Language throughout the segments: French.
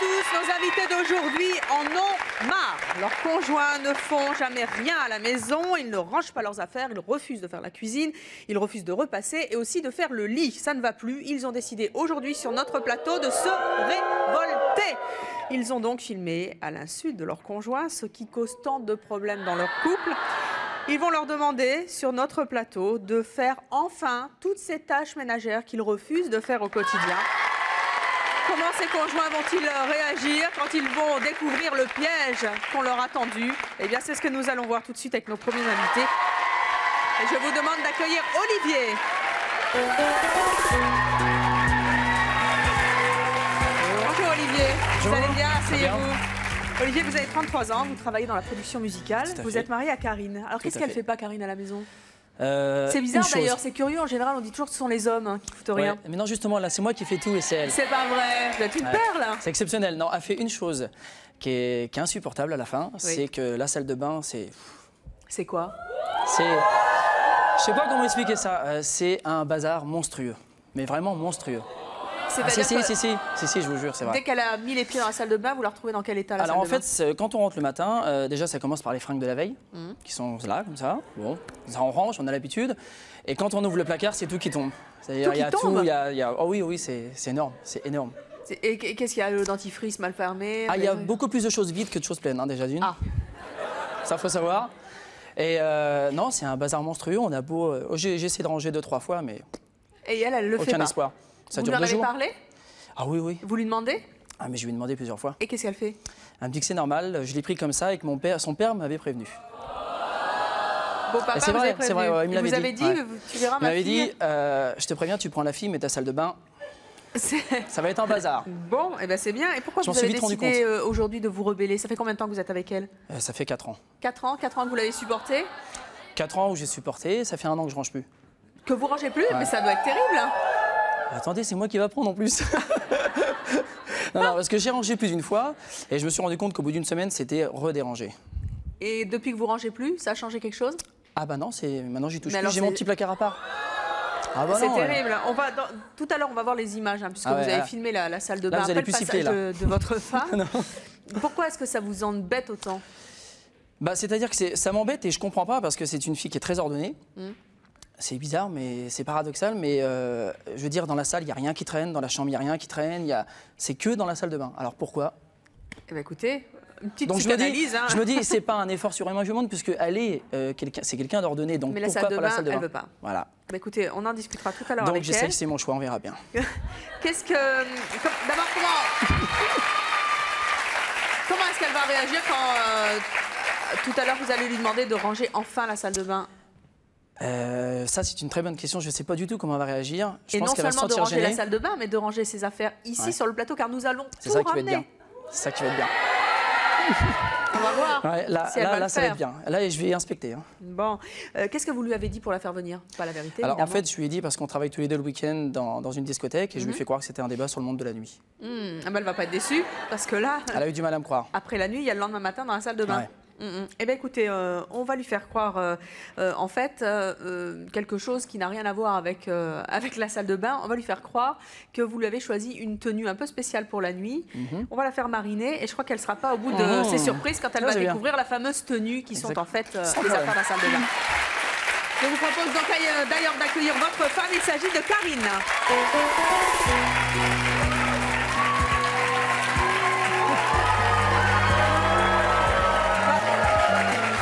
tous, nos invités d'aujourd'hui en ont marre. Leurs conjoints ne font jamais rien à la maison, ils ne rangent pas leurs affaires, ils refusent de faire la cuisine, ils refusent de repasser et aussi de faire le lit. Ça ne va plus, ils ont décidé aujourd'hui sur notre plateau de se révolter. Ils ont donc filmé à l'insu de leurs conjoints, ce qui cause tant de problèmes dans leur couple. Ils vont leur demander sur notre plateau de faire enfin toutes ces tâches ménagères qu'ils refusent de faire au quotidien. Comment ces conjoints vont-ils réagir quand ils vont découvrir le piège qu'on leur a tendu? Eh bien, c'est ce que nous allons voir tout de suite avec nos premiers invités. Et je vous demande d'accueillir Olivier. Bonjour Olivier, vous allez bien? Asseyez-vous. Olivier, vous avez 33 ans, vous travaillez dans la production musicale, vous êtes marié à Karine. Alors qu'est-ce qu'elle ne fait pas, Karine, à la maison? C'est bizarre d'ailleurs, c'est curieux, en général on dit toujours que ce sont les hommes qui foutent rien. Mais non, justement, là c'est moi qui fais tout et c'est elle. C'est pas vrai, vous êtes une perle. C'est exceptionnel. Non, elle fait une chose qui est insupportable à la fin, c'est que la salle de bain, c'est... C'est quoi? Je sais pas comment expliquer ça, c'est un bazar monstrueux, mais vraiment monstrueux. Si, je vous jure, c'est vrai. Dès qu'elle a mis les pieds dans la salle de bain, vous la retrouvez dans quel état, la salle de bain? Alors en fait, quand on rentre le matin, déjà ça commence par les fringues de la veille, qui sont là, comme ça. Bon, ça on range, on a l'habitude. Et quand on ouvre le placard, c'est tout qui tombe. C'est-à-dire, il y a tout, il y a... Oh oui, c'est énorme, c'est énorme. Et qu'est-ce qu'il y a? Le dentifrice mal fermé? Il y a beaucoup plus de choses vides que de choses pleines, déjà d'une. Ah. Ça, faut savoir. Et non, c'est un bazar monstrueux. On a beau... J'ai essayé de ranger 2-3 fois, mais... Et elle le fait pas? Aucun espoir. Ça vous dure lui en 2 avez jours. Parlé? Ah oui, oui. Vous lui demandez? Ah mais je lui ai demandé plusieurs fois. Et qu'est-ce qu'elle fait? Elle me dit que c'est normal, je l'ai pris comme ça et que son père m'avait prévenu. Bon, papa, c'est vrai, c'est vrai, il me l'avait dit. Tu verras ma fille. Il m'avait dit, je te préviens, tu prends la fille, mais ta salle de bain, ça va être un bazar. Bon, et ben c'est bien. Et pourquoi vous avez décidé aujourd'hui de vous rebeller? Ça fait combien de temps que vous êtes avec elle? Ça fait 4 ans. 4 ans? 4 ans que vous l'avez supporté? 4 ans où j'ai supporté, ça fait 1 an que je range plus. Que vous rangez plus? Mais ça doit être terrible. Attendez, c'est moi qui va prendre en plus. non, parce que j'ai rangé plus d'une fois et je me suis rendu compte qu'au bout d'une semaine, c'était redérangé. Et depuis que vous rangez plus, ça a changé quelque chose? Ah bah non, maintenant j'y touche plus, j'ai mon petit placard à part. Ah bah c'est terrible. Tout à l'heure, on va voir les images, puisque vous avez filmé la salle de bain après le passage de votre femme. Pourquoi est-ce que ça vous embête autant? Bah, c'est-à-dire que ça m'embête et je comprends pas parce que c'est une fille qui est très ordonnée. C'est bizarre, mais c'est paradoxal. Mais je veux dire, dans la salle, il n'y a rien qui traîne. Dans la chambre, il n'y a rien qui traîne. C'est que dans la salle de bain. Alors pourquoi? Eh bien, écoutez, une petite psychanalyse. Je me dis, c'est pas un effort surhumain, je me demande, puisque c'est quelqu'un d'ordonné. Donc mais pourquoi pas la salle de bain? Elle veut pas. Voilà. Bah, écoutez, on en discutera tout à l'heure avec elle. Donc je sais que c'est mon choix, on verra bien. Qu'est-ce que... D'abord, comment est-ce qu'elle va réagir quand tout à l'heure vous allez lui demander de ranger enfin la salle de bain? Ça, c'est une très bonne question. Je ne sais pas du tout comment elle va réagir. Et non seulement de ranger la salle de bain, mais de ranger ses affaires ici sur le plateau, car nous allons tout ramener. C'est ça qui va être bien. C'est ça qui va être bien. On va voir. Ouais, là, ça va être bien. Là, je vais inspecter. Bon. Qu'est-ce que vous lui avez dit pour la faire venir? Pas la vérité, alors, en fait, je lui ai dit, parce qu'on travaille tous les deux le week-end dans une discothèque, et je lui ai fait croire que c'était un débat sur le monde de la nuit. Ah ben, elle va pas être déçue, parce que là... Elle a eu du mal à me croire. Après la nuit, il y a le lendemain matin dans la salle de bain. Eh bien, écoutez, on va lui faire croire, en fait, quelque chose qui n'a rien à voir avec la salle de bain. On va lui faire croire que vous lui avez choisi une tenue un peu spéciale pour la nuit. On va la faire mariner et je crois qu'elle ne sera pas au bout de ses surprises quand elle va découvrir la fameuse tenue qui sont en fait les affaires de la salle de bain. Je vous propose donc d'ailleurs d'accueillir votre femme. Il s'agit de Karine.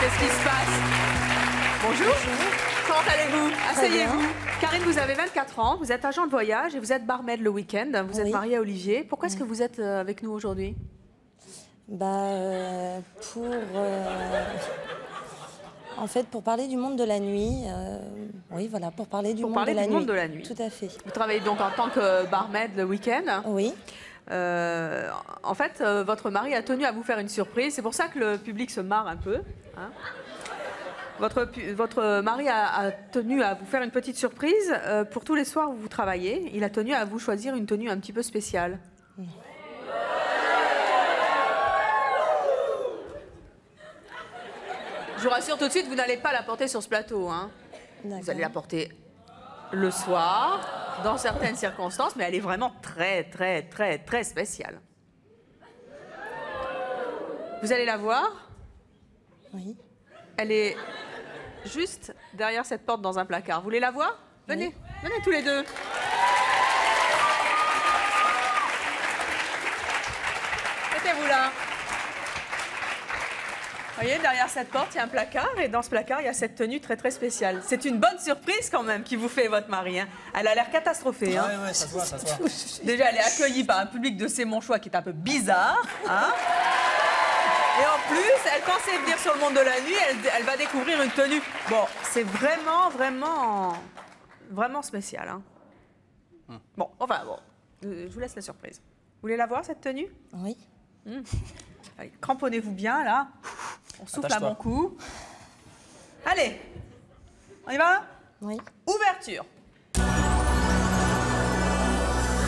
Qu'est-ce qui se passe? Bonjour. Comment allez-vous? Asseyez-vous. Karine, vous avez 24 ans, vous êtes agent de voyage et vous êtes barmaid le week-end. Vous êtes mariée à Olivier. Pourquoi est-ce que vous êtes avec nous aujourd'hui? En fait, pour parler du monde de la nuit. Oui, voilà, pour parler du monde de la nuit. Tout à fait. Vous travaillez donc en tant que barmaid le week-end? Oui. En fait, votre mari a tenu à vous faire une surprise. C'est pour ça que le public se marre un peu. Votre mari a tenu à vous faire une petite surprise pour tous les soirs où vous travaillez. Il a tenu à vous choisir une tenue un petit peu spéciale. Je vous rassure tout de suite, vous n'allez pas la porter sur ce plateau. Vous allez la porter le soir, dans certaines circonstances, mais elle est vraiment très, très, très, très spéciale. Vous allez la voir. Oui. Elle est juste derrière cette porte dans un placard. Vous voulez la voir? Venez, oui. Venez tous les deux. Mettez-vous là. Vous voyez, derrière cette porte, il y a un placard, et dans ce placard, il y a cette tenue très très spéciale. C'est une bonne surprise quand même qui vous fait votre mari. Hein. Elle a l'air catastrophée. Hein. Ouais, ça se voit, ça se voit. Déjà, elle est accueillie par un public de C'est mon choix qui est un peu bizarre. Hein. Et en plus, elle pensait venir sur le monde de la nuit, elle va découvrir une tenue. Bon, c'est vraiment spécial. Hein. Bon, enfin, bon, je vous laisse la surprise. Vous voulez la voir, cette tenue? Oui. Allez, cramponnez-vous bien, là. On souffle à bon coup. Allez, on y va? Oui. Ouverture. Oh,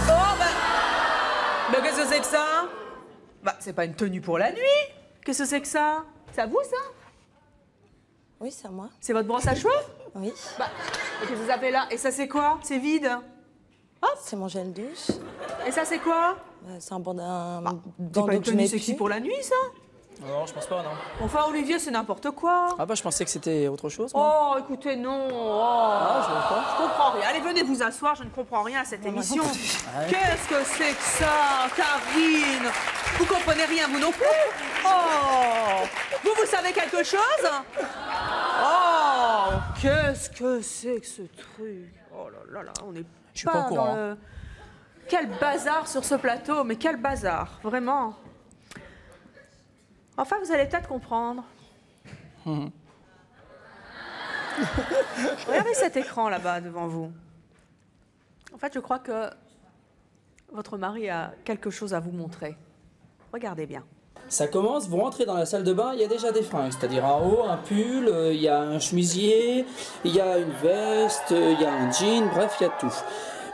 bah, qu'est-ce que c'est que ça? Bah, c'est pas une tenue pour la nuit. Qu'est-ce que c'est que ça? C'est à vous, ça? Oui, c'est à moi. C'est votre brosse à cheveux? Oui. Bah, qu'est-ce que vous avez là? Et ça, c'est quoi? C'est vide? C'est mon gel douche. Et ça, c'est quoi? C'est un bandeau C'est pas une tenue sexy pour la nuit, ça? Non, je pense pas, non. Enfin, Olivier, c'est n'importe quoi. Ah bah, je pensais que c'était autre chose, moi. Oh, écoutez, non. Oh. Ah, je vois pas. Je comprends rien. Allez, venez vous asseoir, je ne comprends rien à cette émission. Qu'est-ce que c'est que ça, Karine? Vous comprenez rien, vous non plus? Oh. Vous savez quelque chose? Oh, qu'est-ce que c'est que ce truc? Oh là là, on est Je suis pas au courant. dans le... Quel bazar sur ce plateau, mais quel bazar, vraiment. Enfin, vous allez peut-être comprendre. Regardez cet écran là-bas devant vous. En fait, je crois que votre mari a quelque chose à vous montrer. Regardez bien. Ça commence, vous rentrez dans la salle de bain, il y a déjà des fringues, c'est-à-dire un haut, un pull, il y a un chemisier, il y a une veste, il y a un jean, bref, il y a tout.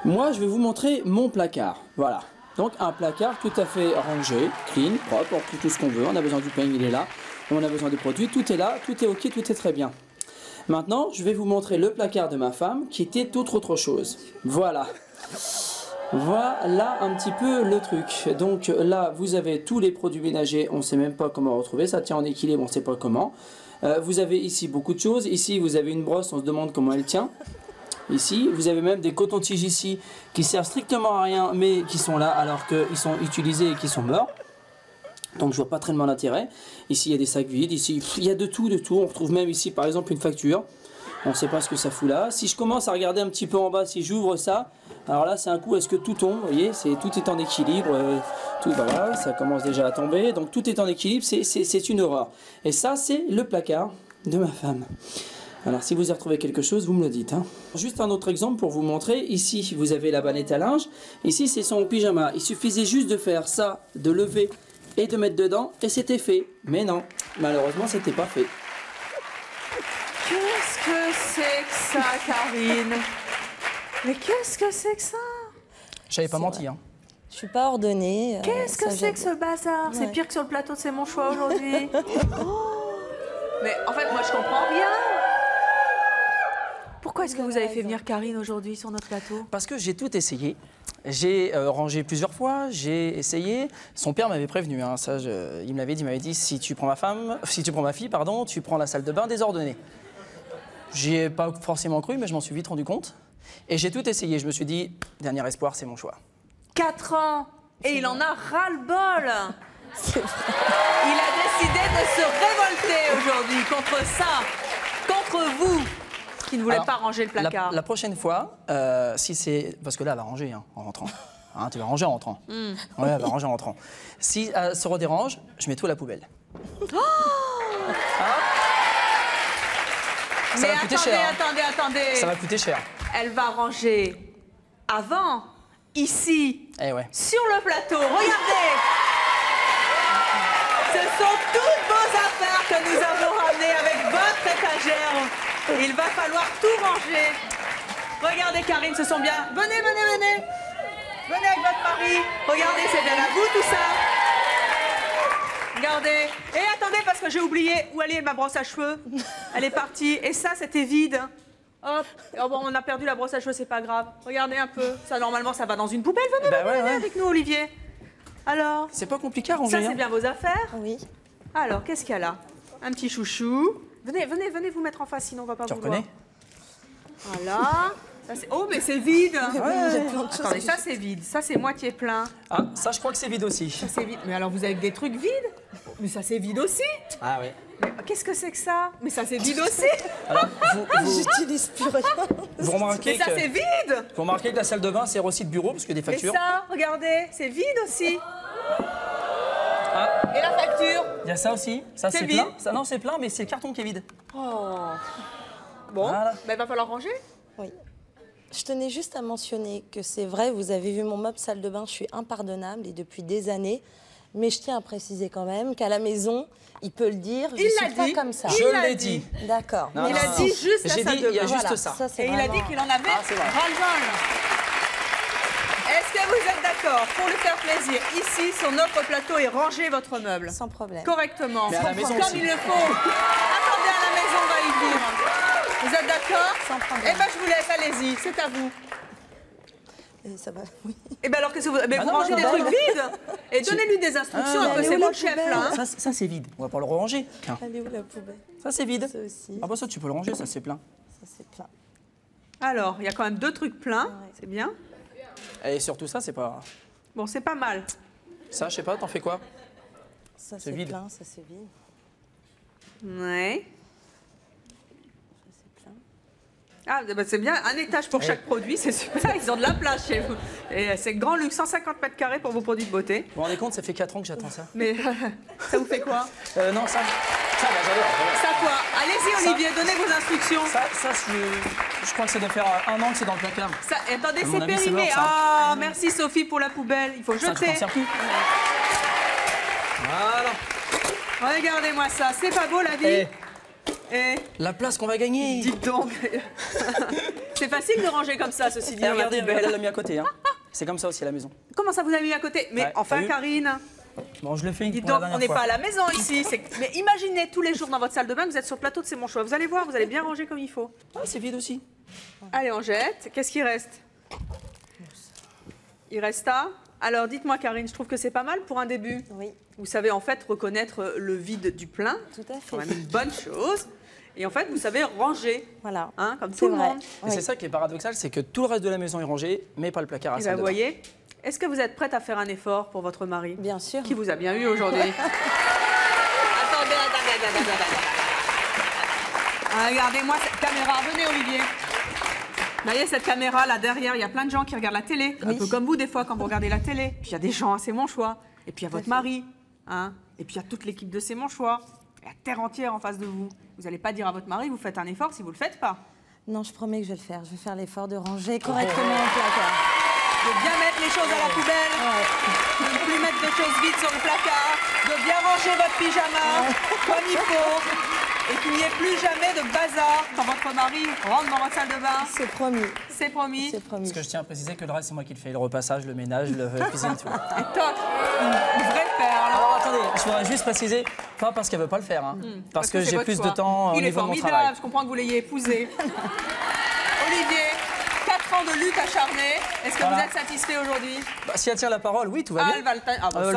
Moi, je vais vous montrer mon placard, voilà. Donc un placard tout à fait rangé, clean, propre, on trouve tout ce qu'on veut, on a besoin du peigne, il est là, on a besoin des produits, tout est là, tout est ok, tout est très bien. Maintenant, je vais vous montrer le placard de ma femme qui était toute autre chose. Voilà. Voilà un petit peu le truc. Donc là, vous avez tous les produits ménagers, on ne sait même pas comment retrouver, ça tient en équilibre, on ne sait pas comment. Vous avez ici beaucoup de choses, ici vous avez une brosse, on se demande comment elle tient. Ici, vous avez même des cotons-tiges ici qui servent strictement à rien, mais qui sont là alors qu'ils sont utilisés et qui sont morts. Donc je vois pas très mal l'intérêt. Ici, il y a des sacs vides, ici, il y a de tout, de tout. On retrouve même ici, par exemple, une facture. On ne sait pas ce que ça fout là. Si je commence à regarder un petit peu en bas, si j'ouvre ça, alors là, c'est un coup, est-ce que tout tombe? Vous voyez, tout est en équilibre. Tout, voilà, ça commence déjà à tomber. Donc tout est en équilibre, c'est une horreur. Et ça, c'est le placard de ma femme. Alors, si vous y retrouvez quelque chose, vous me le dites. Hein. Juste un autre exemple pour vous montrer. Ici, vous avez la bannette à linge. Ici, c'est son pyjama. Il suffisait juste de faire ça, de lever et de mettre dedans, et c'était fait. Mais non, malheureusement, c'était pas fait. Qu'est-ce que c'est que ça, Karine? Mais qu'est-ce que c'est que ça? J'avais pas menti, hein. Je suis pas ordonnée. Qu'est-ce que c'est que ce bazar? C'est pire que sur le plateau de C'est mon choix aujourd'hui. Oh. Mais en fait, moi, je comprends rien. Pourquoi est-ce que vous avez fait venir Karine aujourd'hui sur notre plateau? Parce que j'ai tout essayé. J'ai rangé plusieurs fois, j'ai essayé. Son père m'avait prévenu, hein, ça, il me l'avait dit, si tu prends ma fille, pardon, tu prends la salle de bain désordonnée. J'y ai pas forcément cru, mais je m'en suis vite rendu compte. Et j'ai tout essayé. Je me suis dit, dernier espoir, c'est mon choix. 4 ans et il en a ras-le-bol. Il a décidé de se révolter aujourd'hui contre ça, contre vous. Qui ne voulait pas ranger le placard. La prochaine fois, si c'est... Parce que là, elle va ranger hein, en rentrant. Hein, tu vas ranger en rentrant. Ouais, elle va ranger en rentrant. Si elle se redérange, je mets tout à la poubelle. Oh ça va coûter cher. Attendez. Ça va coûter cher. Elle va ranger avant, ici, sur le plateau. Regardez. Ce sont toutes vos affaires que nous avons ramenées avec votre étagère. Il va falloir tout ranger. Regardez, Karine, ce sont bien... Venez. Venez avec votre mari. Regardez, c'est bien à vous, tout ça. Regardez. Et attendez, parce que j'ai oublié où elle est, ma brosse à cheveux. Elle est partie. Et ça, c'était vide. Hop. Oh, bon, on a perdu la brosse à cheveux, c'est pas grave. Regardez un peu. Ça, normalement, ça va dans une poubelle. Venez avec nous, Olivier. Alors? C'est pas compliqué à ranger. Ça, c'est bien vos affaires? Oui. Alors, qu'est-ce qu'il y a là? Un petit chouchou. Venez vous mettre en face, sinon on va pas vous voir. Voilà. Oh, mais c'est vide. Attendez, ça c'est vide. Ça c'est moitié plein. Ah, ça je crois que c'est vide aussi. Ça c'est vide. Mais alors vous avez des trucs vides? Mais ça c'est vide aussi. Ah oui. Qu'est-ce que c'est que ça? Mais ça c'est vide aussi. Alors, j'utilise plus rien. Vous remarquez mais ça c'est vide. Vous remarquez que la salle de bain sert aussi de bureau parce que des factures. Et ça, regardez, c'est vide aussi. Ah. Et la facture? Il y a ça aussi. Ça c'est plein. Ça, non, c'est plein, mais c'est le carton qui est vide. Oh. Bon, voilà. Il va falloir ranger. Oui. Je tenais juste à mentionner que c'est vrai, vous avez vu mon meuble salle de bain, je suis impardonnable et depuis des années. Mais je tiens à préciser quand même qu'à la maison, il peut le dire, je ne suis pas comme ça. Je l'ai dit. D'accord. Il a dit juste la salle de bain. Il y a juste ça. Et il a dit qu'il en avait ras-le-bol. Est-ce que vous êtes d'accord pour lui faire plaisir? Ici, sur notre plateau, et ranger votre meuble. Sans problème. Correctement. Mais à la maison comme il le faut. Attendez, à la maison, on va y venir. Vous êtes d'accord? Sans problème. Eh bien, je vous laisse, allez-y, c'est à vous. Et ça va, oui. Eh bien, alors, qu'est-ce que vous... vous rangez des trucs vides et donnez-lui des instructions, un peu, c'est moi le chef, là. Hein. Ça c'est vide, on va pas le ranger. Tiens. Elle est où la poubelle? Ça c'est vide. Ça aussi. Ah bah ça tu peux le ranger, ça c'est plein. Ça c'est plein. Alors, il y a quand même 2 trucs pleins, c'est bien. Et surtout ça, c'est pas... Bon, c'est pas mal. Ça, je sais pas, t'en fais quoi? Ça c'est vide. Plein, ça c'est vide. Ouais. Ah, bah c'est bien, un étage pour chaque produit, c'est super, ils ont de la place chez vous. Et c'est grand luxe, 150 mètres carrés pour vos produits de beauté. Vous vous rendez compte, ça fait 4 ans que j'attends ça. Mais ça vous fait quoi? Non, ça j'adore. Ça quoi? Allez-y Olivier, donnez vos instructions. Ça je crois que ça doit faire 1 an que c'est dans le placard. Ça, attendez, c'est avis, périmé. Ah, merci Sophie pour la poubelle, il faut Ça, jeter. Voilà. Regardez-moi ça, c'est pas beau la vie? La place qu'on va gagner. Dites donc. C'est facile de ranger comme ça, ceci dit. Regardez, elle l'a mis à côté. Hein. C'est comme ça aussi à la maison. Comment ça vous avez mis à côté? Mais enfin, Karine. Bon, je le fais. Dites donc, on n'est pas à la maison ici. Mais imaginez tous les jours dans votre salle de bain que vous êtes sur le plateau de C'est mon choix. Vous allez voir, vous allez bien ranger comme il faut. Ah, c'est vide aussi. Allez, on jette. Qu'est-ce qui reste? Il reste ça. Alors, dites-moi, Karine, je trouve que c'est pas mal pour un début. Oui. Vous savez en fait reconnaître le vide du plein. Tout à fait. C'est quand même une bonne chose. Et en fait, vous savez ranger, voilà. Hein, comme tout le monde. Et c'est ça qui est paradoxal, c'est que tout le reste de la maison est rangé, mais pas le placard à salle de bain. Vous voyez, est-ce que vous êtes prête à faire un effort pour votre mari? Bien sûr. Qui vous a bien eu aujourd'hui? Attendez. Regardez-moi cette caméra. Venez, Olivier. Vous voyez cette caméra là derrière, il y a plein de gens qui regardent la télé, un peu comme vous des fois quand vous regardez la télé. Puis il y a des gens, c'est mon choix. Et puis il y a votre mari, hein. Et puis il y a toute l'équipe de C'est mon choix. Il y a la terre entière en face de vous. Vous n'allez pas dire à votre mari, vous faites un effort si vous ne le faites pas. Non, je promets que je vais le faire. Je vais faire l'effort de ranger correctement le placard. De bien mettre les choses à la poubelle, de ne plus mettre de choses vides sur le placard, de bien ranger votre pyjama comme il faut. Et qu'il n'y ait plus jamais de bazar quand votre mari rentre dans votre salle de bain. C'est promis. C'est promis. C'est promis. Parce que je tiens à préciser que le reste, c'est moi qui le fais. Le repassage, le ménage, la cuisine, tout. Et toc, une vraie perle. Alors attendez, je voudrais juste préciser, pas parce qu'elle veut pas le faire, hein, parce que j'ai plus de temps au niveau de mon travail. Il est formidable, je comprends que vous l'ayez épousé. Olivier, 4 ans de lutte acharnée. Est-ce que vous êtes satisfait aujourd'hui? Bah, si elle tient la parole, oui, tout va bien. Elle va le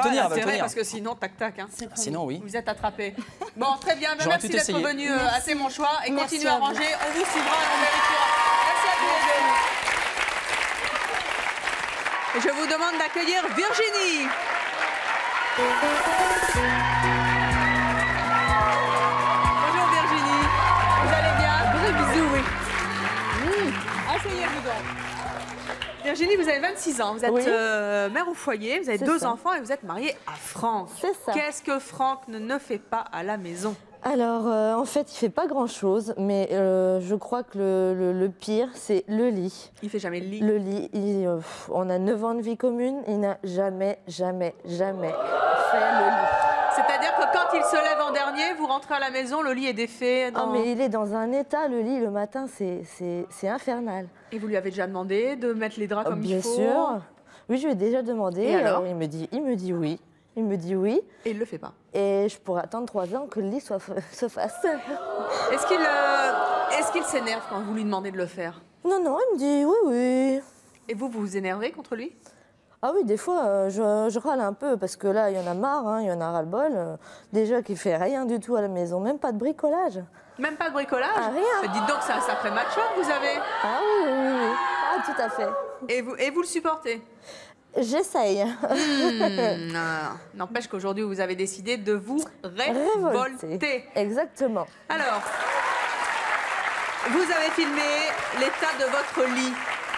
tenir, parce que sinon, tac, tac. Hein. Sinon, oui. Vous êtes attrapé. Bon, très bien. Merci d'être venu à C'est mon choix. Et continuez à ranger. On vous suivra et on vérifiera. Merci à tous les deux. Et je vous demande d'accueillir Virginie. Bonjour Virginie. Vous allez bien? Gros bisous, oui. Asseyez-vous donc. Virginie, vous avez 26 ans, vous êtes mère au foyer, vous avez 2 enfants et vous êtes mariée à Franck. C'est ça. Qu'est-ce que Franck ne fait pas à la maison? Alors, en fait, il fait pas grand-chose, mais je crois que le pire, c'est le lit. Il fait jamais le lit? Le lit, on a 9 ans de vie commune, il n'a jamais fait le lit. C'est-à-dire que quand il se lève en dernier, vous rentrez à la maison, le lit est défait dans... Oh, mais il est dans un état, le lit, le matin, c'est infernal. Et vous lui avez déjà demandé de mettre les draps comme il faut? Bien sûr. Oui, je lui ai déjà demandé. Et alors il me dit oui. Il me dit oui. Et il le fait pas. Et je pourrais attendre 3 ans que le lit se fasse. Est-ce qu'il s'énerve quand vous lui demandez de le faire? Non, il me dit oui. Et vous vous énervez contre lui? Ah oui, des fois, je râle un peu parce que là, il y en a marre, hein, il y en a ras-le-bol. Déjà qu'il fait rien du tout à la maison, même pas de bricolage. Même pas de bricolage? Ah, rien. Dites donc, c'est un sacré macho que vous avez. Ah oui, oui, oui, oui. Ah, tout à fait. Et vous le supportez? J'essaye. N'empêche qu'aujourd'hui, vous avez décidé de vous révolter. Exactement. Alors, vous avez filmé l'état de votre lit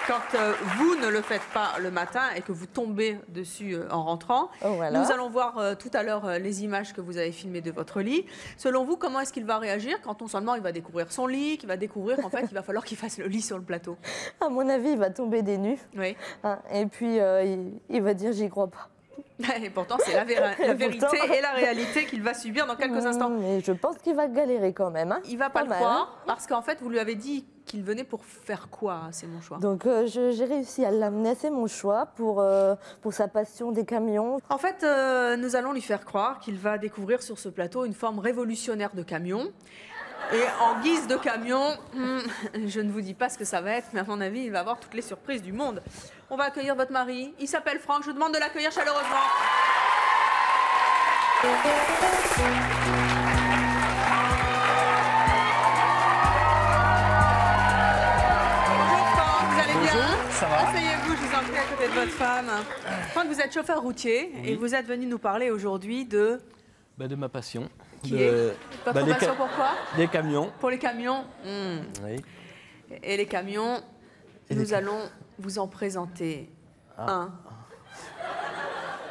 quand vous ne le faites pas le matin et que vous tombez dessus en rentrant. Oh, voilà. Nous allons voir tout à l'heure les images que vous avez filmées de votre lit. Selon vous, comment est-ce qu'il va réagir quand non seulement il va découvrir son lit, qu'il va découvrir qu'en fait, il va falloir qu'il fasse le lit sur le plateau? À mon avis, il va tomber des nues. Oui. Hein, et puis, il va dire, j'y crois pas. Et pourtant, c'est la vérité et la réalité qu'il va subir dans quelques instants. Mais je pense qu'il va galérer quand même. Hein. Il va pas le croire parce qu'en fait, vous lui avez dit qu'il venait pour faire quoi? C'est mon choix. Donc, j'ai réussi à l'amener. C'est mon choix pour sa passion des camions. En fait, nous allons lui faire croire qu'il va découvrir sur ce plateau une forme révolutionnaire de camion. Et en guise de camion, je ne vous dis pas ce que ça va être, mais à mon avis, il va avoir toutes les surprises du monde. On va accueillir votre mari. Il s'appelle Franck. Je vous demande de l'accueillir chaleureusement. Bonjour Franck, vous allez bien? Ça va? Asseyez-vous, je vous en prie, à côté de votre femme. Franck, vous êtes chauffeur routier et vous êtes venu nous parler aujourd'hui de... De ma passion. Qui est votre passion, pourquoi? Les camions. Pour les camions. Oui. Et les camions, nous allons vous en présenter un.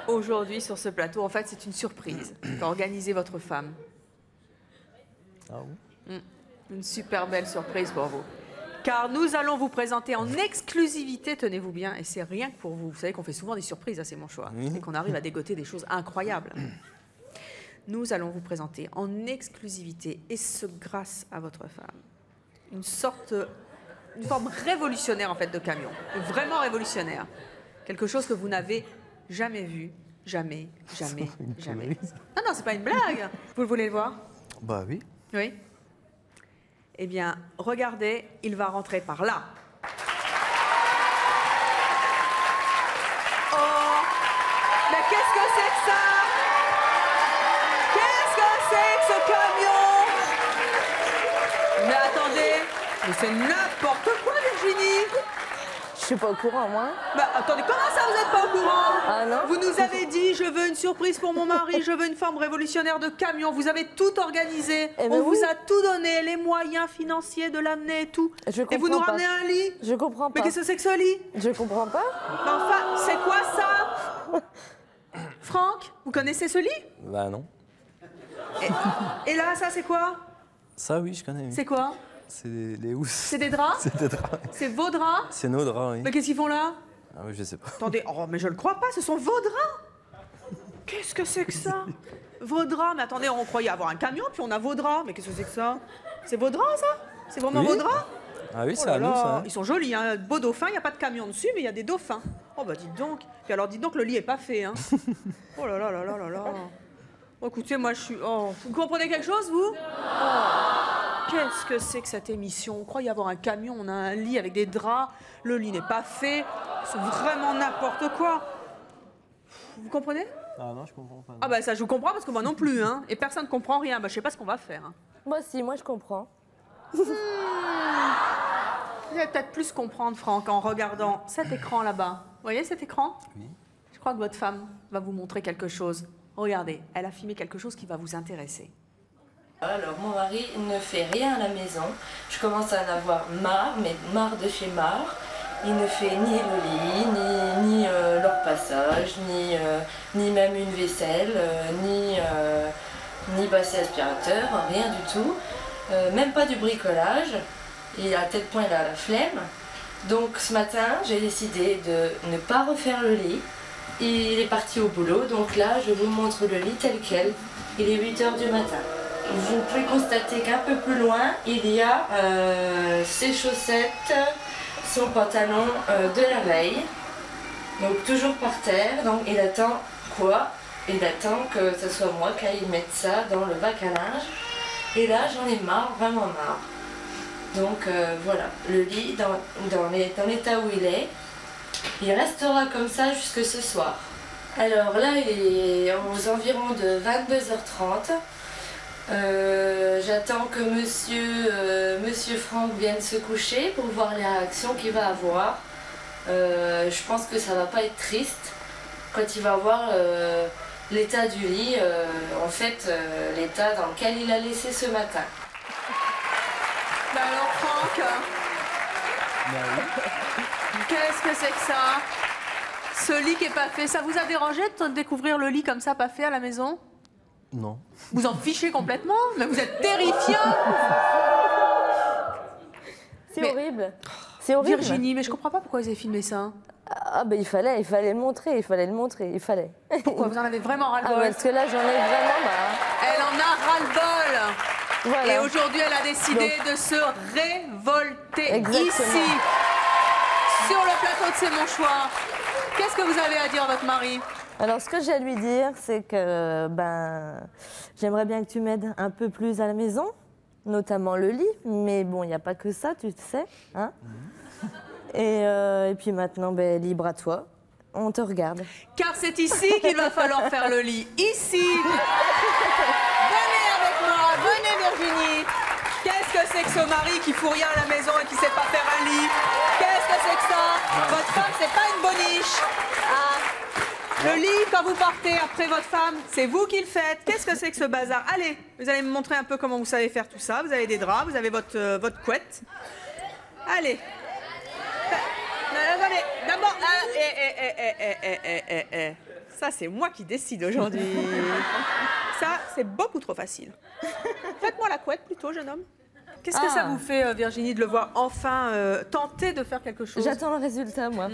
Aujourd'hui sur ce plateau, en fait, c'est une surprise qu'a organisée votre femme. Ah oui? Une super belle surprise pour vous. Car nous allons vous présenter en exclusivité, tenez-vous bien, et c'est rien que pour vous. Vous savez qu'on fait souvent des surprises, c'est mon choix, et qu'on arrive à dégoter des choses incroyables. Nous allons vous présenter en exclusivité, et ce grâce à votre femme, une forme révolutionnaire en fait de camion, vraiment révolutionnaire. Quelque chose que vous n'avez jamais vu, jamais. Non, c'est pas une blague. Vous le voulez le voir? Bah oui. Oui. Eh bien, regardez, il va rentrer par là. Oh, mais qu'est-ce que c'est que ça? Qu'est-ce que c'est que ce camion? Mais attendez, mais c'est n'importe quoi, Virginie. Je suis pas au courant, moi. Bah attendez, comment ça vous n'êtes pas au courant? Ah non? Vous nous avez dit, je veux une surprise pour mon mari, je veux une forme révolutionnaire de camion. Vous avez tout organisé. Eh ben on oui. vous a tout donné, les moyens financiers de l'amener et tout. Je Et vous nous comprends pas. ramenez un lit? Je comprends pas. Mais qu'est-ce que c'est que ce lit? Je comprends pas. Mais enfin, c'est quoi ça? Franck, vous connaissez ce lit? Bah non. Et là, ça c'est quoi? Ça oui, je connais. Oui. C'est quoi? C'est les housses. C'est des draps? C'est des draps. C'est vos draps? C'est nos draps, oui. Mais qu'est-ce qu'ils font là? Ah oui, je sais pas. Attendez, oh mais je le crois pas, ce sont vos draps. Qu'est-ce que c'est que ça? Vos draps, mais attendez, on croyait avoir un camion, puis on a vos draps. Mais qu'est-ce que c'est que ça? C'est vos draps, ça? C'est vraiment Oui. vos draps? Ah oui, Oh c'est là à nous, là, ça. Hein. ils sont jolis, hein. Beaux dauphins, il n'y a pas de camion dessus, mais il y a des dauphins. Oh bah dites donc. Puis alors dites donc, le lit est pas fait, hein. Oh là là là là là là. Oh, écoutez, moi je suis... Oh, vous comprenez quelque chose, vous? Oh, qu'est-ce que c'est que cette émission? On croit y avoir un camion, on a un lit avec des draps, le lit n'est pas fait, c'est vraiment n'importe quoi. Vous comprenez? Ah non, je comprends pas. Non. Ah bah ça je vous comprends parce que moi non plus, hein. Et personne ne comprend rien, bah je sais pas ce qu'on va faire. Hein. Moi si, moi je comprends. Vous allez peut-être plus comprendre, Franck, en regardant cet écran là-bas. Vous voyez cet écran? Oui. Je crois que votre femme va vous montrer quelque chose. Regardez, elle a filmé quelque chose qui va vous intéresser. Alors, mon mari ne fait rien à la maison. Je commence à en avoir marre, mais marre de chez marre. Il ne fait ni le lit, ni leur passage, ni même une vaisselle, ni bassin aspirateur, rien du tout. Même pas du bricolage. Et à tel point, il a la flemme. Donc, ce matin, j'ai décidé de ne pas refaire le lit. Il est parti au boulot, donc là, je vous montre le lit tel quel. Il est 8 h du matin. Vous pouvez constater qu'un peu plus loin, il y a ses chaussettes, son pantalon de la veille. Donc toujours par terre. Donc il attend quoi? Il attend que ce soit moi qui aille mettre ça dans le bac à linge. Et là, j'en ai marre, vraiment marre. Donc voilà, le lit dans l'état où il est Il restera comme ça jusque ce soir. Alors là, il est aux environs de 22h30. J'attends que monsieur Franck vienne se coucher pour voir les réactions qu'il va avoir. Je pense que ça va pas être triste quand il va voir l'état du lit, en fait l'état dans lequel il a laissé ce matin. Bah alors Franck, qu'est-ce que c'est que ça? Ce lit qui est pas fait, ça vous a dérangé de découvrir le lit comme ça pas fait à la maison? Non. Vous en fichez complètement? Mais vous êtes terrifiant! C'est horrible. C'est horrible. Virginie, mais je comprends pas pourquoi vous avez filmé ça. Ah ben il fallait le montrer, il fallait. Pourquoi vous en avez vraiment ras-le-bol? Ah parce que là j'en ai vraiment marre. Elle en a ras-le-bol. Voilà. Et aujourd'hui, elle a décidé de se révolter Exactement. ici, sur le plateau de C'est mon choix. Qu'est-ce que vous avez à dire à votre mari? Alors ce que j'ai à lui dire, c'est que j'aimerais bien que tu m'aides un peu plus à la maison, notamment le lit, mais bon, il n'y a pas que ça, tu sais. Hein et puis maintenant, libre à toi, on te regarde. Car c'est ici qu'il va falloir faire le lit. Ici. Venez avec moi, venez Virginie. Qu'est-ce que c'est que ce mari qui fout rien à la maison et qui sait pas faire un lit? Qu'est-ce que c'est que ça? Votre femme, c'est pas une boniche. Le lit, quand vous partez après votre femme, c'est vous qui le faites. Qu'est-ce que c'est que ce bazar? Allez, vous allez me montrer un peu comment vous savez faire tout ça. Vous avez des draps, vous avez votre couette. Allez. Attendez, d'abord... Ça, c'est moi qui décide aujourd'hui. Ça, c'est beaucoup trop facile. Faites-moi la couette plutôt, jeune homme. Qu'est-ce que ça vous fait, Virginie, de le voir enfin tenter de faire quelque chose? J'attends le résultat, moi.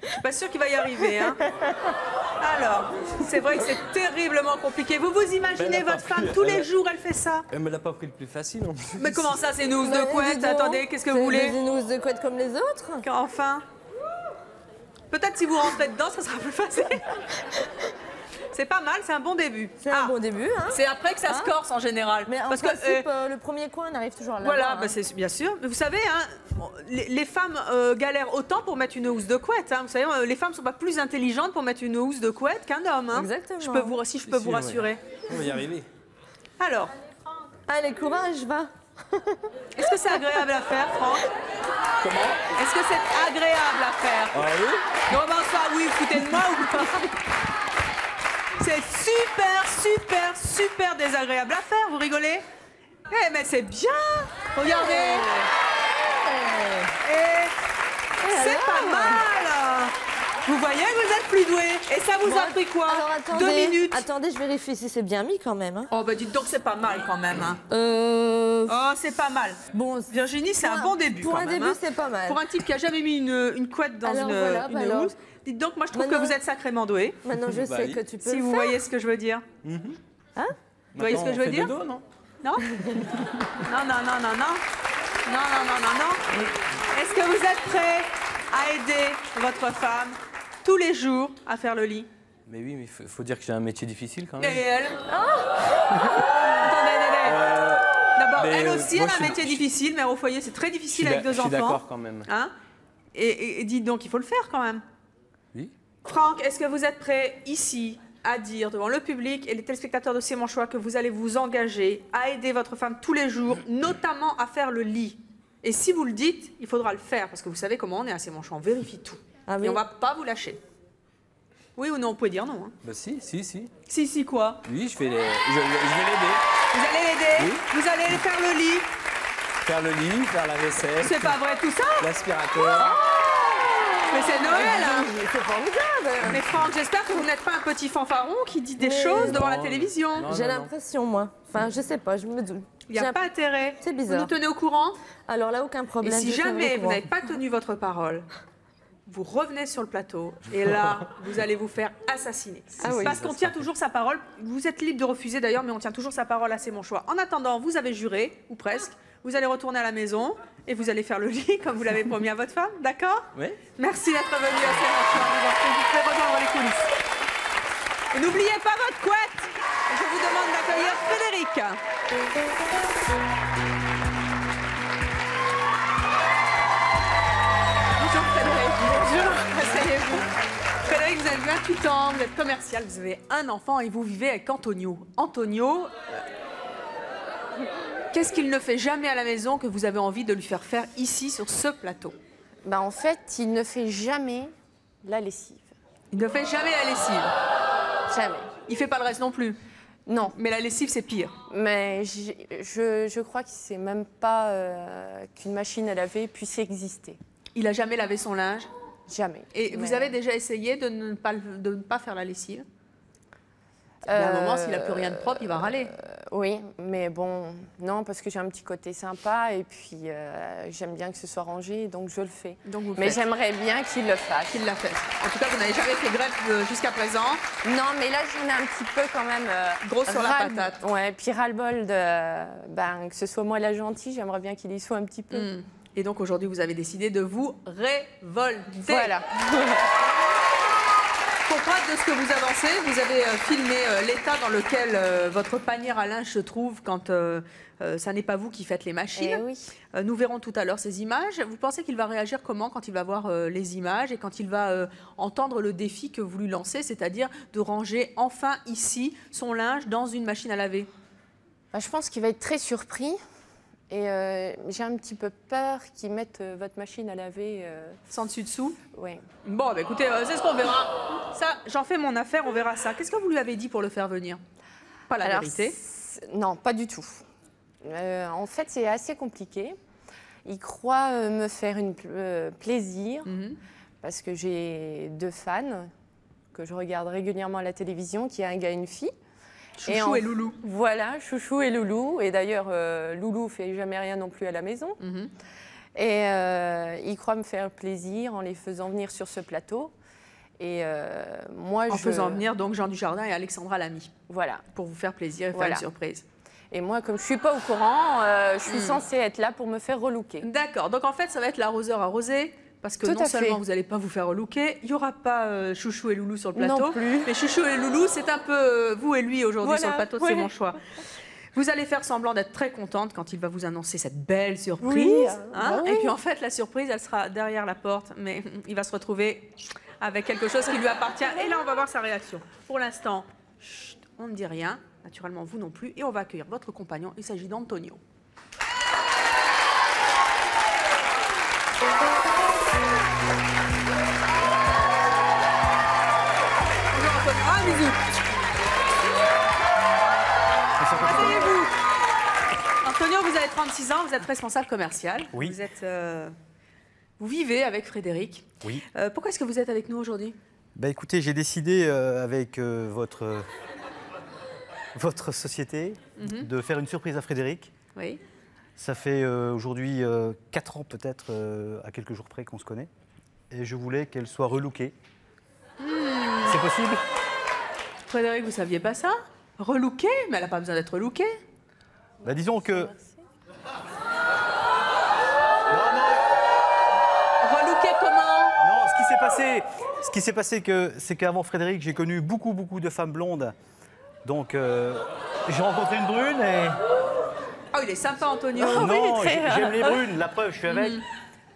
Je suis pas sûre qu'il va y arriver. Hein. Alors, c'est vrai que c'est terriblement compliqué. Vous vous imaginez votre femme, tous les jours, elle fait ça? Elle me l'a pas pris le plus facile en plus. Mais comment ça, c'est une housse de couette? Attendez, qu'est-ce que vous voulez? C'est une housse de couette comme les autres. Enfin. Peut-être si vous rentrez dedans, ça sera plus facile. C'est pas mal, c'est un bon début. C'est un bon début. Hein. C'est après que ça se corse en général. Mais en principe, le premier coin, on arrive toujours à l'avoir. Voilà, c'est bien sûr. Mais vous savez, hein, les femmes galèrent autant pour mettre une housse de couette. Hein. Vous savez, les femmes ne sont pas plus intelligentes pour mettre une housse de couette qu'un homme. Hein. Exactement. Je peux vous rassurer. On va y arriver. Alors. Allez, courage, va. Est-ce que c'est agréable à faire, Franck? Comment? Est-ce que c'est agréable à faire? Ah oui? Comment ça, oui, foutez de moi ou pas? C'est super désagréable à faire, vous rigolez? Eh, mais c'est bien! Regardez! C'est pas mal! Vous voyez que vous êtes plus doué. Et ça vous a pris quoi? Alors, attendez, 2 minutes? Attendez, je vérifie si c'est bien mis quand même. Hein. Oh, bah dites donc, c'est pas mal quand même. Hein. Oh, c'est pas mal. Bon, Virginie, c'est un bon début. Pour quand un même, début, hein. c'est pas mal. Pour un type qui a jamais mis une couette dans une housse. Dites donc, moi je trouve que vous êtes sacrément doué. Maintenant, je sais que tu peux Si le vous faire. voyez ce que je veux dire. Hein? Vous voyez ce que je veux dire? Dos, non? Non? Non. Est-ce que vous êtes prêts à aider votre femme tous les jours à faire le lit? Mais oui, mais faut dire que j'ai un métier difficile quand Et même. elle? Attendez. D'abord, elle aussi, moi, elle a un métier difficile, mère au foyer, c'est très difficile avec 2 enfants. Je suis d'accord quand même. Hein? Et dites donc, il faut le faire quand même. Oui. Franck, est-ce que vous êtes prêt ici à dire devant le public et les téléspectateurs de C'est mon choix que vous allez vous engager à aider votre femme tous les jours, notamment à faire le lit? Et si vous le dites, il faudra le faire, parce que vous savez comment on est à C'est mon choix, on vérifie tout. Ah oui. Et on va pas vous lâcher. Oui ou non? Vous pouvez dire non. Hein. Bah si. Si, quoi? Oui, je vais l'aider. Vous allez l'aider? Oui. Vous allez faire le lit? Faire le lit, faire la vaisselle. C'est pas vrai tout ça? L'aspirateur. Mais c'est Noël, hein. C'est formidable. Mais Franck, j'espère que vous n'êtes pas un petit fanfaron qui dit des choses devant la télévision. Non, J'ai non. l'impression, moi. Enfin, je sais pas, je me doute. Il n'y a pas intérêt. C'est Vous bizarre. nous tenez au courant? Alors là, aucun Et problème. si je tiendrai jamais au vous courant. n'avez pas tenu votre parole, vous revenez sur le plateau et là, vous allez vous faire assassiner. Ah oui. Parce qu'on tient toujours sa parole. Vous êtes libre de refuser d'ailleurs, mais on tient toujours sa parole à C'est mon choix. En attendant, vous avez juré, ou presque. Vous allez retourner à la maison et vous allez faire le lit comme vous l'avez promis à votre femme, d'accord? Oui. Merci d'être venu à C'est mon choix. Vous pouvez rejoindre les coulisses. Et n'oubliez pas votre couette. Et je vous demande d'accueillir Frédéric. Bonjour Frédéric. Bonjour. 28 ans, vous êtes commercial, vous avez un enfant et vous vivez avec Antonio. Antonio, qu'est-ce qu'il ne fait jamais à la maison que vous avez envie de lui faire faire ici, sur ce plateau? Bah, en fait, il ne fait jamais la lessive. Il ne fait jamais la lessive. Jamais. Il fait pas le reste non plus. Non. Mais la lessive, c'est pire. Mais je crois que c'est même pas qu'une machine à laver puisse exister. Il a jamais lavé son linge. Jamais. Et vous avez déjà essayé de ne pas faire la lessive? Il y a un moment, s'il n'a plus rien de propre, il va râler. Oui, mais bon, non, parce que j'ai un petit côté sympa et puis j'aime bien que ce soit rangé, donc je le fais. Donc vous mais faites. j'aimerais bien qu'il le fasse. Qu'il l'a fait. En tout cas, vous n'avez jamais fait greffe jusqu'à présent. Non, mais là, j'en ai un petit peu quand même... Gros sur la patate. Ouais, puis ras-le-bol que ce soit moi la gentille, j'aimerais bien qu'il y soit un petit peu. Et donc aujourd'hui, vous avez décidé de vous révolter. Voilà. Pour preuve de ce que vous avancez, vous avez filmé l'état dans lequel votre panier à linge se trouve quand ça n'est pas vous qui faites les machines. Eh oui. Nous verrons tout à l'heure ces images. Vous pensez qu'il va réagir comment quand il va voir les images et quand il va entendre le défi que vous lui lancez, c'est-à-dire de ranger enfin ici son linge dans une machine à laver? Bah, je pense qu'il va être très surpris. Et j'ai un petit peu peur qu'ils mettent votre machine à laver. Sans dessus-dessous? Oui. Bon, bah, écoutez, c'est ce qu'on verra. Ça, j'en fais mon affaire, on verra ça. Qu'est-ce que vous lui avez dit pour le faire venir? Pas la vérité. Non, pas du tout. En fait, c'est assez compliqué. Il croit me faire plaisir parce que j'ai 2 fans que je regarde régulièrement à la télévision, qui est un gars et une fille. Chouchou et Loulou. Voilà, Chouchou et Loulou. Et d'ailleurs, Loulou fait jamais rien non plus à la maison. Et il croit me faire plaisir en les faisant venir sur ce plateau. Et moi, en faisant venir donc Jean Dujardin et Alexandra Lamy. Voilà. Pour vous faire plaisir et faire une surprise. Et moi, comme je ne suis pas au courant, je suis censée être là pour me faire relooker. D'accord. Donc en fait, ça va être l'arroseur arrosé. Parce que non seulement vous n'allez pas vous faire relooker, il n'y aura pas Chouchou et Loulou sur le plateau. Non plus. Mais Chouchou et Loulou, c'est un peu vous et lui aujourd'hui sur le plateau, c'est mon choix. Vous allez faire semblant d'être très contente quand il va vous annoncer cette belle surprise. Oui, oui. Et puis en fait, la surprise, elle sera derrière la porte, mais il va se retrouver avec quelque chose qui lui appartient. Et là, on va voir sa réaction. Pour l'instant, on ne dit rien, naturellement vous non plus, et on va accueillir votre compagnon. Il s'agit d'Antonio. Bonjour Antonio. Ah, bisous. Asseyez-vous. Antonio, vous avez 36 ans, vous êtes responsable commercial. Oui. Vous êtes, vous vivez avec Frédéric. Oui. Pourquoi est-ce que vous êtes avec nous aujourd'hui? Bah écoutez, j'ai décidé avec votre société de faire une surprise à Frédéric. Oui. Ça fait aujourd'hui 4 ans peut-être, à quelques jours près qu'on se connaît. Et je voulais qu'elle soit relookée. C'est possible? Frédéric, vous saviez pas ça? Relookée? Mais elle n'a pas besoin d'être relookée. Bah disons que... Relookée comment? Non, ce qui s'est passé, c'est qu'avant Frédéric, j'ai connu beaucoup de femmes blondes. Donc j'ai rencontré une brune et... Oh, il est sympa, Antonio. Non, j'aime les brunes, la preuve, je suis avec.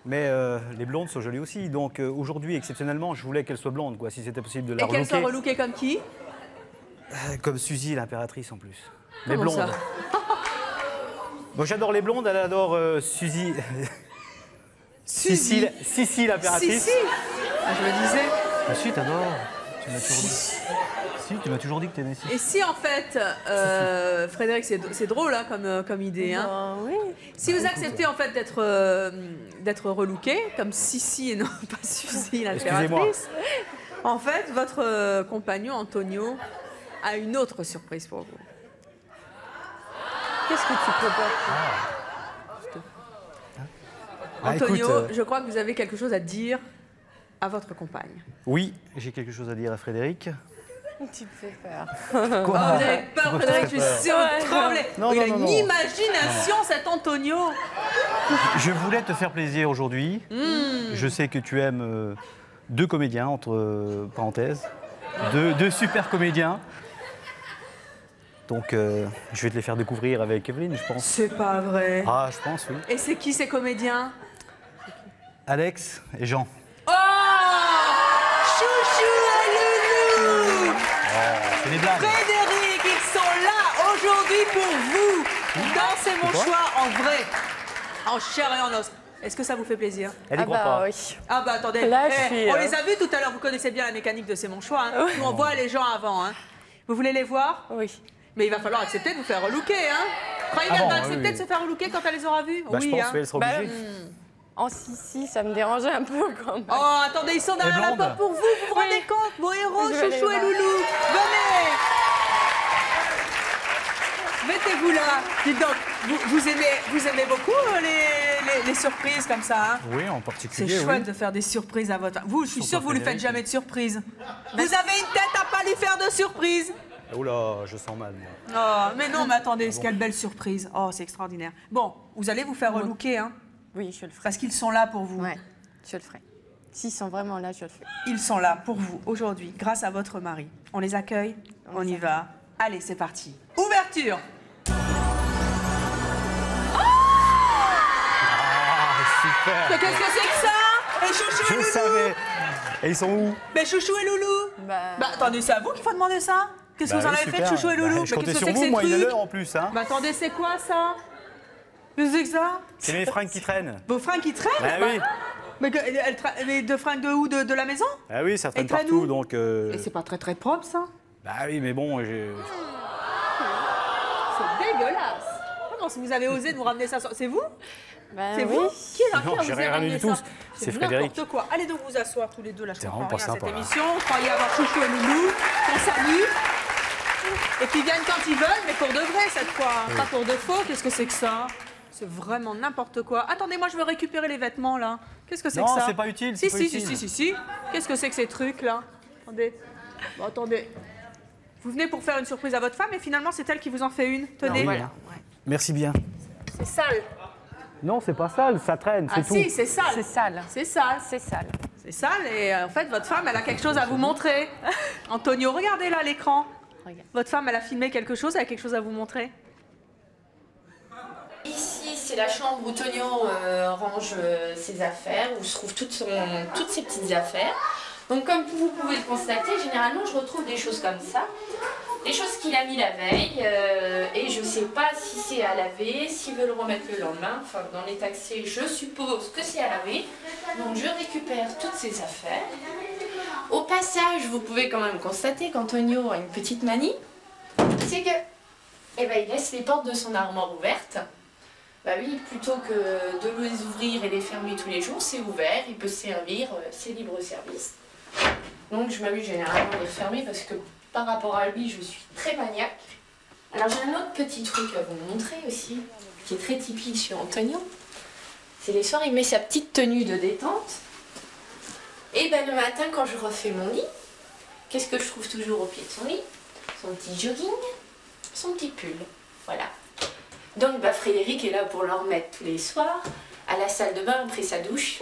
Mais les blondes sont jolies aussi. Donc aujourd'hui, exceptionnellement, je voulais qu'elle soit blonde, quoi, si c'était possible de la Et qu'elle soit relooker. relookée comme qui? Comme Suzy, l'impératrice en plus. Les Comment blondes. ça? Bon, j'adore les blondes, elle adore Suzy. Suzy. Sissi, l'impératrice. Si. Ah, je me disais. Ah, si, t'adores. Tu m'as toujours dit. Si, tu m'as toujours dit que t'aimais Sissi. Et si en fait, Frédéric, c'est drôle hein, comme idée. Hein. Oui. Si vous acceptez en fait d'être relooké, comme Sissi et non pas Suzy, l'impératrice, en fait, votre compagnon Antonio a une autre surprise pour vous. Qu'est-ce que tu peux pas Antonio, écoute, je crois que vous avez quelque chose à dire à votre compagne. Oui, j'ai quelque chose à dire à Frédéric. Tu me fais peur. Quoi? Vous avez peur, Frédéric, je suis sûre de trembler. Non, Il a non, une non. imagination, cet Antonio. Je voulais te faire plaisir aujourd'hui. Je sais que tu aimes 2 comédiens, entre parenthèses. 2 super comédiens. Donc, je vais te les faire découvrir avec Evelyne, je pense. C'est pas vrai. Ah, je pense, oui. Et c'est qui ces comédiens? Alex et Jean. Oh, Chouchou et pour vous. Dans C'est mon choix, en vrai, en chair et en os. Est-ce que ça vous fait plaisir? Elle y croit pas. oui. Ah bah attendez, Là, je suis, on les a vus tout à l'heure, vous connaissez bien la mécanique de C'est mon choix. Hein. Nous, on voit les gens avant. Hein. Vous voulez les voir? Oui. Mais il va falloir accepter de vous faire relooker. Hein. Croyez qu'elle bon, va oui, accepter oui. de se faire relooker quand elle les aura vus? Bah, je pense hein. qu'elle sera Bah, obligée. En si, ça me dérangeait un peu quand même. Oh, attendez, ils sont derrière la blonde. porte pour vous, vous vous rendez compte? Vos héros, Je vais Chouchou les et voir. Loulou, venez! Mettez-vous là. Dites donc, vous aimez beaucoup les surprises comme ça, hein? Oui, en C'est particulier. chouette oui. de faire des surprises à votre... Vous, je suis Sont sûre que pas vous lui faites Frédéric. jamais de surprises. Vous avez une tête à pas lui faire de surprise. Oula, je sens mal. Moi. Oh, mais non, mais attendez, quelle belle surprise. Oh, c'est extraordinaire. Bon, vous allez vous faire relooker, hein? Oui, je le ferai. Parce qu'ils sont là pour vous. Ouais, je le ferai. S'ils sont vraiment là, je le ferai. Ils sont là pour vous aujourd'hui, grâce à votre mari. On les accueille, on y va. Allez, c'est parti. Ouverture. Ah, super. Mais qu'est-ce que c'est que ça? Et Chouchou et Je Loulou. savais. Et ils sont où? Mais Chouchou et Loulou. Bah, Attendez, c'est à vous qu'il faut demander ça? Qu'est-ce que vous en oui, avez fait de super. Chouchou et Loulou? Bah, Mais je comptais qu'est-ce que sur c'est que vous, ces moi, il est trucs? l'heure en plus. Hein. Bah attendez, c'est quoi ça? Qu'est-ce que c'est que ça? C'est mes fringues qui traînent. Vos fringues qui traînent? Ah oui. Mais, mais de fringues de où? De la maison? Ah oui, ça traîne Et traîne partout, où? donc... Et c'est pas très très propre ça? Bah oui, mais bon, j'ai... C'est dégueulasse. Comment si vous avez osé de nous ramener ça? C'est vous? bah C'est oui. vous? Qui a Non, j'ai osé rien ramener du tout. ça? C'est Frédéric. N'importe quoi. Allez donc vous asseoir tous les deux là. Je C'est comprends vraiment pas rien à cette sympa. émission. Vous croyez avoir Chouchou et Loulou, qu'on salue. Et qu'ils viennent quand ils veulent, mais pour de vrai cette fois. Pas pour de faux. Qu'est-ce que c'est que ça? C'est vraiment n'importe quoi. Attendez, moi je veux récupérer les vêtements là. Qu'est-ce que c'est que Non, ça? c'est pas utile, Si, c'est pas si, utile. si. Qu'est-ce que c'est que ces trucs là? Attendez. Bon, attendez. Vous venez pour faire une surprise à votre femme et finalement c'est elle qui vous en fait une. Tenez. Voilà. Merci bien. C'est sale. Non, c'est pas sale, ça traîne, Ah c'est tout. si, c'est sale. C'est sale. C'est sale. C'est sale. C'est sale et en fait votre femme elle a quelque chose à vous montrer. Antonio, regardez là à l'écran. Regarde. Votre femme elle a filmé quelque chose, elle a quelque chose à vous montrer. Ici, c'est la chambre où Tonio range ses affaires, où se trouvent toutes ses petites affaires. Donc comme vous pouvez le constater, généralement je retrouve des choses comme ça. Des choses qu'il a mis la veille, et je ne sais pas si c'est à laver, s'il veut le remettre le lendemain. Enfin, dans les taxés, je suppose que c'est à laver. Donc je récupère toutes ces affaires. Au passage, vous pouvez quand même constater qu'Antonio a une petite manie. C'est que, eh ben, il laisse les portes de son armoire ouvertes. Bah oui, plutôt que de les ouvrir et les fermer tous les jours, c'est ouvert, il peut se servir, c'est libre service. Donc je m'amuse généralement à les fermer parce que par rapport à lui, je suis très maniaque. Alors j'ai un autre petit truc à vous montrer aussi, qui est très typique chez Antonio. C'est les soirs, il met sa petite tenue de détente. Et ben le matin, quand je refais mon lit, qu'est-ce que je trouve toujours au pied de son lit? Son petit jogging, son petit pull. Voilà. Donc bah, Frédéric est là pour le remettre tous les soirs à la salle de bain après sa douche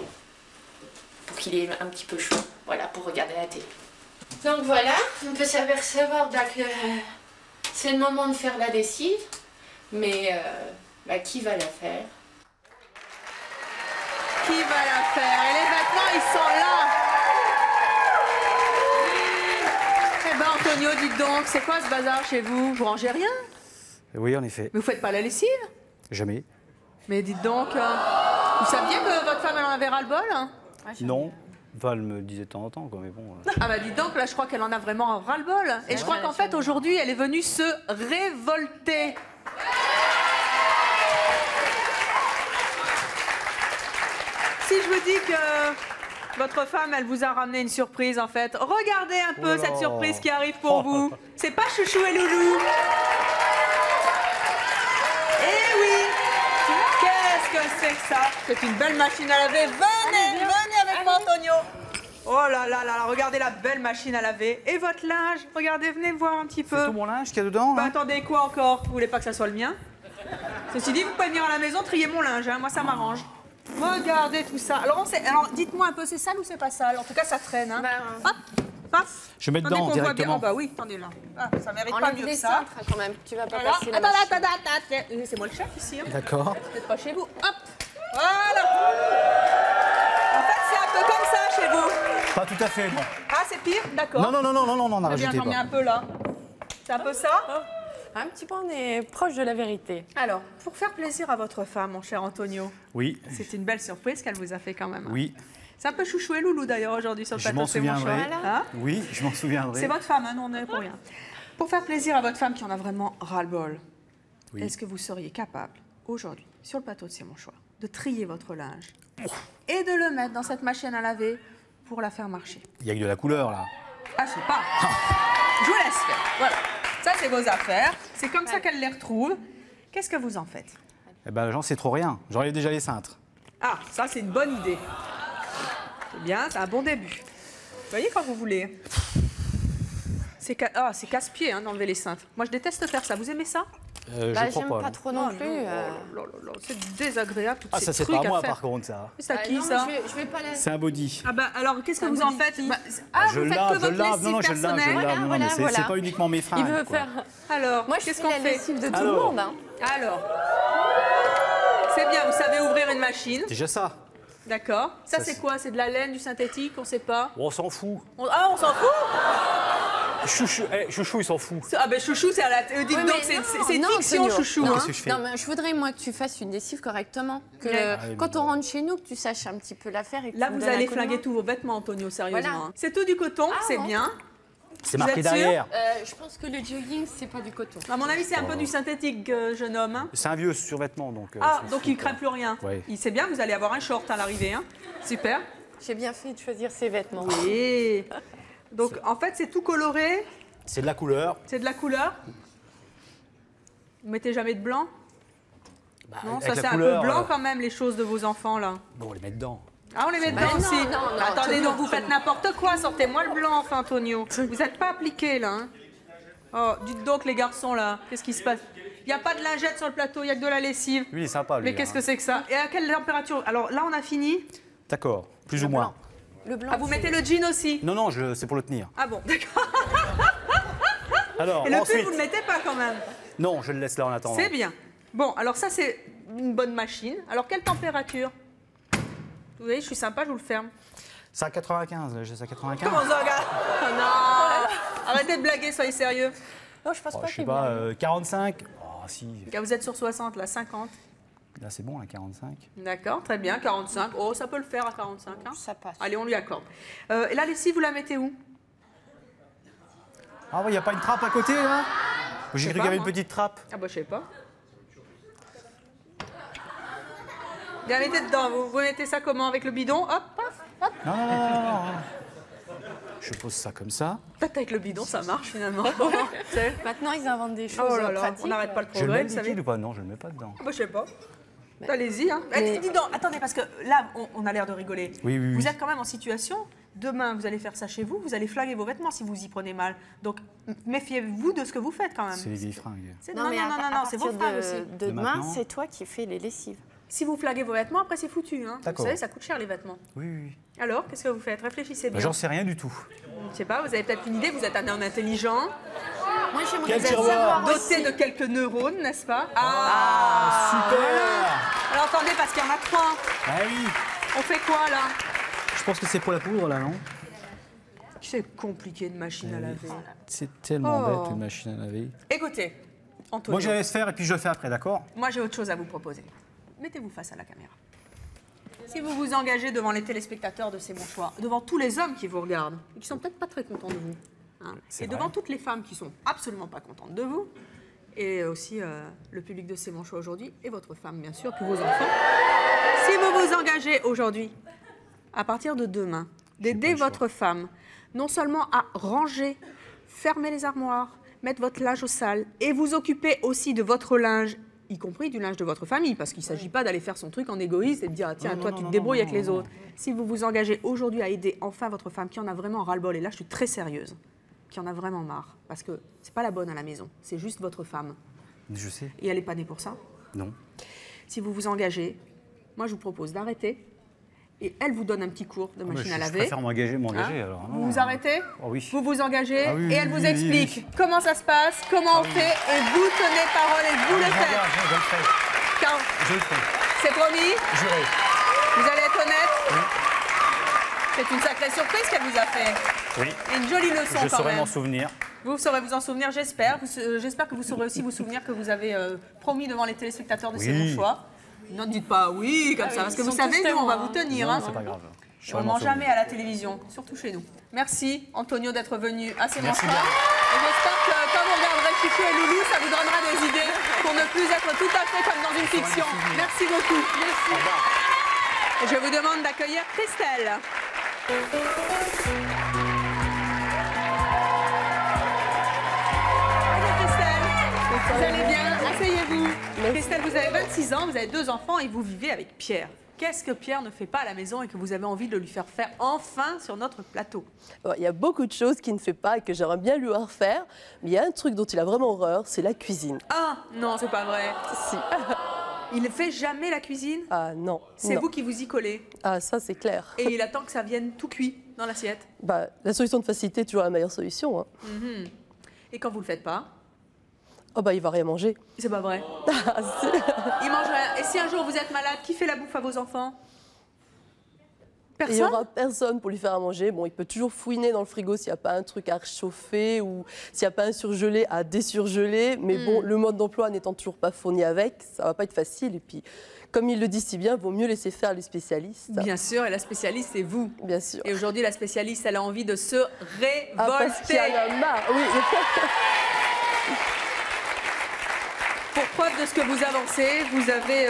pour qu'il ait un petit peu chaud, voilà, pour regarder la télé. Donc voilà, on peut s'apercevoir que c'est le moment de faire la lessive, mais bah, qui va la faire? Qui va la faire? Et les vêtements ils sont là. Eh ben Antonio, dites donc, c'est quoi ce bazar chez vous? Vous rangez rien? Oui, en effet. Mais vous faites pas la lessive? Jamais. Mais dites donc, vous saviez que votre femme elle en avait ras-le-bol? Hein? Non. Enfin, elle me le disait de temps en temps, quoi, mais bon... Ah bah dites donc, là je crois qu'elle en a vraiment ras-le-bol. Et je crois qu'en fait aujourd'hui elle est venue se révolter. Si je vous dis que votre femme elle vous a ramené une surprise en fait, regardez un peu Oh là. cette surprise qui arrive pour Oh. vous. C'est pas Chouchou et Loulou. Eh oui. Qu'est-ce que c'est que ça? C'est une belle machine à laver. Venez avec moi Antonio. Oh là là là, regardez la belle machine à laver. Et votre linge, regardez, venez voir un petit peu. C'est tout mon linge qu'il y a dedans, Bah là? attendez, quoi encore? Vous voulez pas que ça soit le mien? Ceci dit, vous pouvez venir à la maison trier mon linge, hein. Moi ça m'arrange. Regardez tout ça. Alors, dites-moi un peu, c'est sale ou c'est pas sale? En tout cas, ça traîne, hein. Hop, hop. Je mets Attendez dedans qu'on voit bien. directement. Oh bah oui, attendez là. Ah, ça mérite pas Enlève mieux que les ça. cintres quand même, tu vas pas Voilà. passer la Attends, machine. attends. C'est moi le chef ici, hein. D'accord. Peut-être pas chez vous. Hop, voilà. En fait, c'est un peu comme ça chez vous. Pas tout à fait, non. Ah, c'est pire? D'accord. Non, Très bien, n'en rajoutez j'en mets pas. un peu là. C'est un peu ça? Un petit peu, on est proche de la vérité. Alors, pour faire plaisir à votre femme, mon cher Antonio, Oui, c'est une belle surprise qu'elle vous a fait quand même. oui. C'est un peu chouchou et loulou d'ailleurs aujourd'hui sur le Je plateau m'en de C'est mon choix. souviendrai. Hein Oui, je m'en souviendrai. C'est votre femme, hein, non, on n'est pour rien. Pour faire plaisir à votre femme qui en a vraiment ras-le-bol, Oui. est-ce que vous seriez capable, aujourd'hui, sur le plateau de C'est mon choix, de trier votre linge et de le mettre dans cette machine à laver pour la faire marcher? Il y a que de la couleur, là. Ah, je sais pas. Je vous laisse faire. Voilà. Ça, c'est vos affaires. C'est comme ça qu'elle les retrouve. Qu'est-ce que vous en faites? Eh ben, j'en sais trop rien. J'enlève déjà les cintres. Ah, ça, c'est une bonne idée. C'est bien, c'est un bon début. Vous voyez quand vous voulez. C'est casse-pied hein, d'enlever les cintres. Moi, je déteste faire ça. Vous aimez ça? Je Bah, crois j'aime pas. pas non. trop non plus. C'est désagréable, toutes Ah, ces ça, c'est trucs pas à moi, à faire. par contre, ça. C'est à qui, non, ça? je vais pas la... C'est un body. Ah bah, alors, qu'est-ce que vous en faites? Bah, Je vous faites que lave, je votre lave. lessive Non, non, je lave, je personnelle. lave. Non, Voilà, mais c'est voilà. pas uniquement mes fringues. Il veut quoi. faire... Alors, Moi, je qu'est-ce fais qu'on la fait? lessive de tout Alors. le monde. Hein. Alors, c'est bien, vous savez ouvrir une machine. Déjà ça. D'accord. Ça, Ça, c'est c'est- quoi? C'est de la laine, du synthétique? On sait pas. On s'en fout. Ah, on s'en fout? Chouchou, il s'en fout. Ah ben chouchou, c'est à la... dites Oui, donc, mais c'est non, fiction, Antonio. chouchou. Non, Hein. Qu'est-ce que je fais? Non, mais je voudrais, moi, que tu fasses une lessive correctement. Que Ouais. Ah oui, quand mais on non. rentre chez nous, que tu saches un petit peu la faire. Et que Là, tu me vous donnes un allez coup de main. flinguer tous vos vêtements, Antonio, sérieusement. Voilà. Hein. C'est tout du coton, c'est bon. bien. C'est Vous marqué êtes sûr derrière. Je pense que le jogging, c'est pas du coton. À mon avis, c'est un peu du synthétique, jeune homme. Hein. C'est un vieux survêtement, donc. Ah, c'est donc fou, il quoi. craint plus rien. Ouais. Il sait bien, vous allez avoir un short à l'arrivée. Hein. Super. J'ai bien fait de choisir ses vêtements. Et donc, en fait, c'est tout coloré. C'est de la couleur. C'est de la couleur. Vous mettez jamais de blanc? Bah, Non, avec ça la c'est un couleur, peu blanc quand même, les choses de vos enfants, là. Bon, on les met dedans. Ah, on les met Bah dedans non, aussi. non, non, Attendez, Antonio, donc vous faites n'importe quoi. Sortez-moi le blanc, enfin, Antonio. Vous n'êtes pas appliqué, là. Hein. Oh, dites donc, les garçons, là, qu'est-ce qui se passe? Il n'y a pas de lingette sur le plateau, il n'y a que de la lessive. Lui, il est sympa, lui. Mais qu'est-ce que hein. c'est que ça? Et à quelle température? Alors là, on a fini. D'accord, plus ou moins. Le blanc. Ah, vous mettez le jean aussi? Non, non, c'est pour le tenir. Ah bon, d'accord. Alors, Et le pull, ensuite. vous ne le mettez pas quand même? Non, je le laisse là en attendant. C'est bien. Bon, alors ça, c'est une bonne machine. Alors, quelle température? Vous voyez, je suis sympa, je vous le ferme. C'est à 95, là, j'ai ça à 95. Comment ça, regarde? Oh non! Arrêtez de blaguer, soyez sérieux. Non, je pense Oh, pas je sais qu'il pas, vient. 45. Oh, si. Là, vous êtes sur 60, là, 50. Là, c'est bon, là, 45. D'accord, très bien, 45. Oh, ça peut le faire à 45. Hein. Ça passe. Allez, on lui accorde. Et la lessive, vous la mettez où? Ah, ouais, il n'y a pas une trappe à côté, là J'ai sais cru qu'il y pas, avait une moi. petite trappe. Ah bah, je sais pas. Bien, mettez dedans. Vous mettez ça comment? Avec le bidon? Hop, paf, hop. Non, non, non, non, non. Je pose ça comme ça. Peut-être avec le bidon, ça marche finalement. C'est- Maintenant, ils inventent des choses Oh là là, pratiques. on n'arrête pas le Je le progrès, mets vous savez. liquide ou pas? Non, je le mets pas dedans. Bah, je sais pas. Allez-y. Hein. Dis donc, attendez, parce que là, on a l'air de rigoler. Oui, oui, oui. Vous êtes quand même en situation. Demain, vous allez faire ça chez vous. Vous allez flaguer vos vêtements si vous y prenez mal. Donc, méfiez-vous de ce que vous faites quand même. C'est les vieilles fringues. Non, mais non, à non, non, c'est vos partir fringues de aussi. De demain, maintenant. c'est toi qui fais les lessives. Si vous flaguez vos vêtements, après, c'est foutu. Hein. Vous D'accord. savez, ça coûte cher les vêtements. Oui, oui, oui. Alors, qu'est-ce que vous faites? Réfléchissez Bah, bien. j'en sais rien du tout. Je sais pas, vous avez peut-être une idée. Vous êtes un homme intelligent, Moi, j'aimerais Quel bien tiroir savoir doté aussi. de quelques neurones, n'est-ce pas? Super Alors, attendez, parce qu'il y en a 3. Ah oui. On fait quoi, là? Je pense que c'est pour la poudre, là, non C'est compliqué de machine à laver. C'est tellement Oh. bête, une machine à laver. Écoutez, Antonio, Moi, je laisse faire et puis je le fais après, d'accord? moi j'ai autre chose à vous proposer. Mettez-vous face à la caméra. Si vous vous engagez devant les téléspectateurs de C'est mon choix, devant tous les hommes qui vous regardent, et qui sont peut-être pas très contents de vous, hein, C'est et vrai. devant toutes les femmes qui sont absolument pas contentes de vous, et aussi le public de C'est mon choix aujourd'hui, et votre femme bien sûr, tous vos enfants, si vous vous engagez aujourd'hui, à partir de demain, d'aider votre femme, non seulement à ranger, fermer les armoires, mettre votre linge au sale, et vous occuper aussi de votre linge, y compris du linge de votre famille, parce qu'il ne s'agit pas d'aller faire son truc en égoïste et de dire ah, tiens, Non, toi non, tu te non, débrouilles non, avec les non, autres. Si vous vous engagez aujourd'hui à aider enfin votre femme qui en a vraiment ras-le-bol, et là je suis très sérieuse, qui en a vraiment marre, parce que c'est pas la bonne à la maison, c'est juste votre femme, Je sais. et elle n'est pas née pour ça. Non. Si vous vous engagez, moi je vous propose d'arrêter, et elle vous donne un petit cours de machine à Je laver. préfère m'engager, Hein alors. Vous vous arrêtez, Oh oui. vous vous engagez, Ah oui, et elle oui, vous oui, explique oui, oui. comment ça se passe, comment on oui. fait, et vous tenez parole et vous le Je faites. regarde, je le ferai. Car Je le ferai. c'est promis, Juré. vous allez être honnête. C'est une sacrée surprise qu'elle vous a fait. Oui. Et une jolie leçon Je quand saurai même. m'en souvenir. Vous saurez vous en souvenir, j'espère. J'espère que vous saurez aussi vous souvenir que vous avez promis devant les téléspectateurs de ces bons choix. Ne dites pas oui comme ça, parce que vous savez, nous, on va vous tenir. Non, c'est pas grave. On ne ment jamais à la télévision, surtout chez nous. Merci, Antonio, d'être venu à ces Merci manches-là. Et j'espère que quand vous regarderez Chouchou et Loulou, ça vous donnera des idées pour ne plus être tout à fait comme dans une fiction. Merci beaucoup. Merci. Et je vous demande d'accueillir Christelle. Bonjour Christelle. Vous allez bien? Asseyez-vous. Christelle, vous avez 26 ans, vous avez 2 enfants et vous vivez avec Pierre. Qu'est-ce que Pierre ne fait pas à la maison et que vous avez envie de lui faire faire enfin sur notre plateau? Il y a beaucoup de choses qu'il ne fait pas et que j'aimerais bien lui voir faire. Mais il y a un truc dont il a vraiment horreur, c'est la cuisine. Ah non, c'est pas vrai. Si. Il ne fait jamais la cuisine? Ah non. C'est non. vous qui vous y collez. Ah ça c'est clair. Et il attend que ça vienne tout cuit dans l'assiette. Bah, la solution de facilité est toujours la meilleure solution. Hein. Et quand vous le faites pas? Oh bah il va rien manger. C'est pas vrai. Ah, si. Il mange rien. Et si un jour vous êtes malade, qui fait la bouffe à vos enfants? Il n'y Personne? aura personne pour lui faire à manger. Bon, il peut toujours fouiner dans le frigo s'il n'y a pas un truc à réchauffer ou s'il n'y a pas un surgelé à désurgeler. Mais bon, le mode d'emploi n'étant toujours pas fourni avec, ça va pas être facile. Et puis, comme il le dit si bien, vaut mieux laisser faire les spécialistes. Bien sûr, et la spécialiste, c'est vous. Bien sûr. Et aujourd'hui, la spécialiste, elle a envie de se Ah, parce qu'il révolter. y en a marre, oui. Pour preuve de ce que vous avancez, vous avez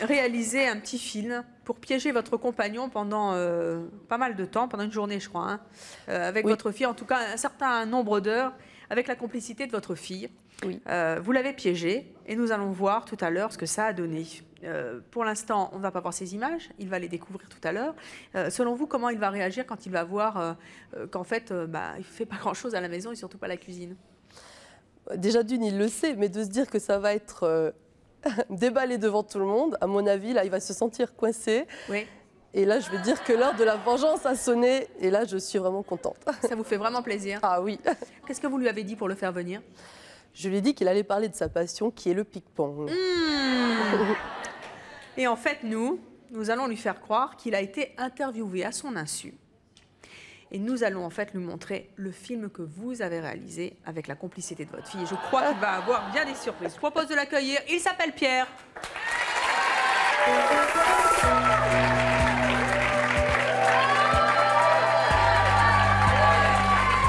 réalisé un petit film pour piéger votre compagnon pendant pas mal de temps, pendant une journée, je crois, hein, avec votre fille, en tout cas un certain nombre d'heures, avec la complicité de votre fille. Oui. Vous l'avez piégé et nous allons voir tout à l'heure ce que ça a donné. Pour l'instant, on ne va pas voir ces images, il va les découvrir tout à l'heure. Selon vous, comment il va réagir quand il va voir qu'en fait, il ne fait pas grand-chose à la maison et surtout pas à la cuisine? Déjà d'une, il le sait, mais de se dire que ça va être déballé devant tout le monde, à mon avis, là, il va se sentir coincé. Oui. Et là, je vais dire que l'heure de la vengeance a sonné, et là, je suis vraiment contente. Ça vous fait vraiment plaisir? Ah oui. Qu'est-ce que vous lui avez dit pour le faire venir? Je lui ai dit qu'il allait parler de sa passion, qui est le ping-pong. Et en fait, nous allons lui faire croire qu'il a été interviewé à son insu. Et nous allons en fait lui montrer le film que vous avez réalisé avec la complicité de votre fille. Et je crois qu'il va avoir bien des surprises. Je propose de l'accueillir. Il s'appelle Pierre.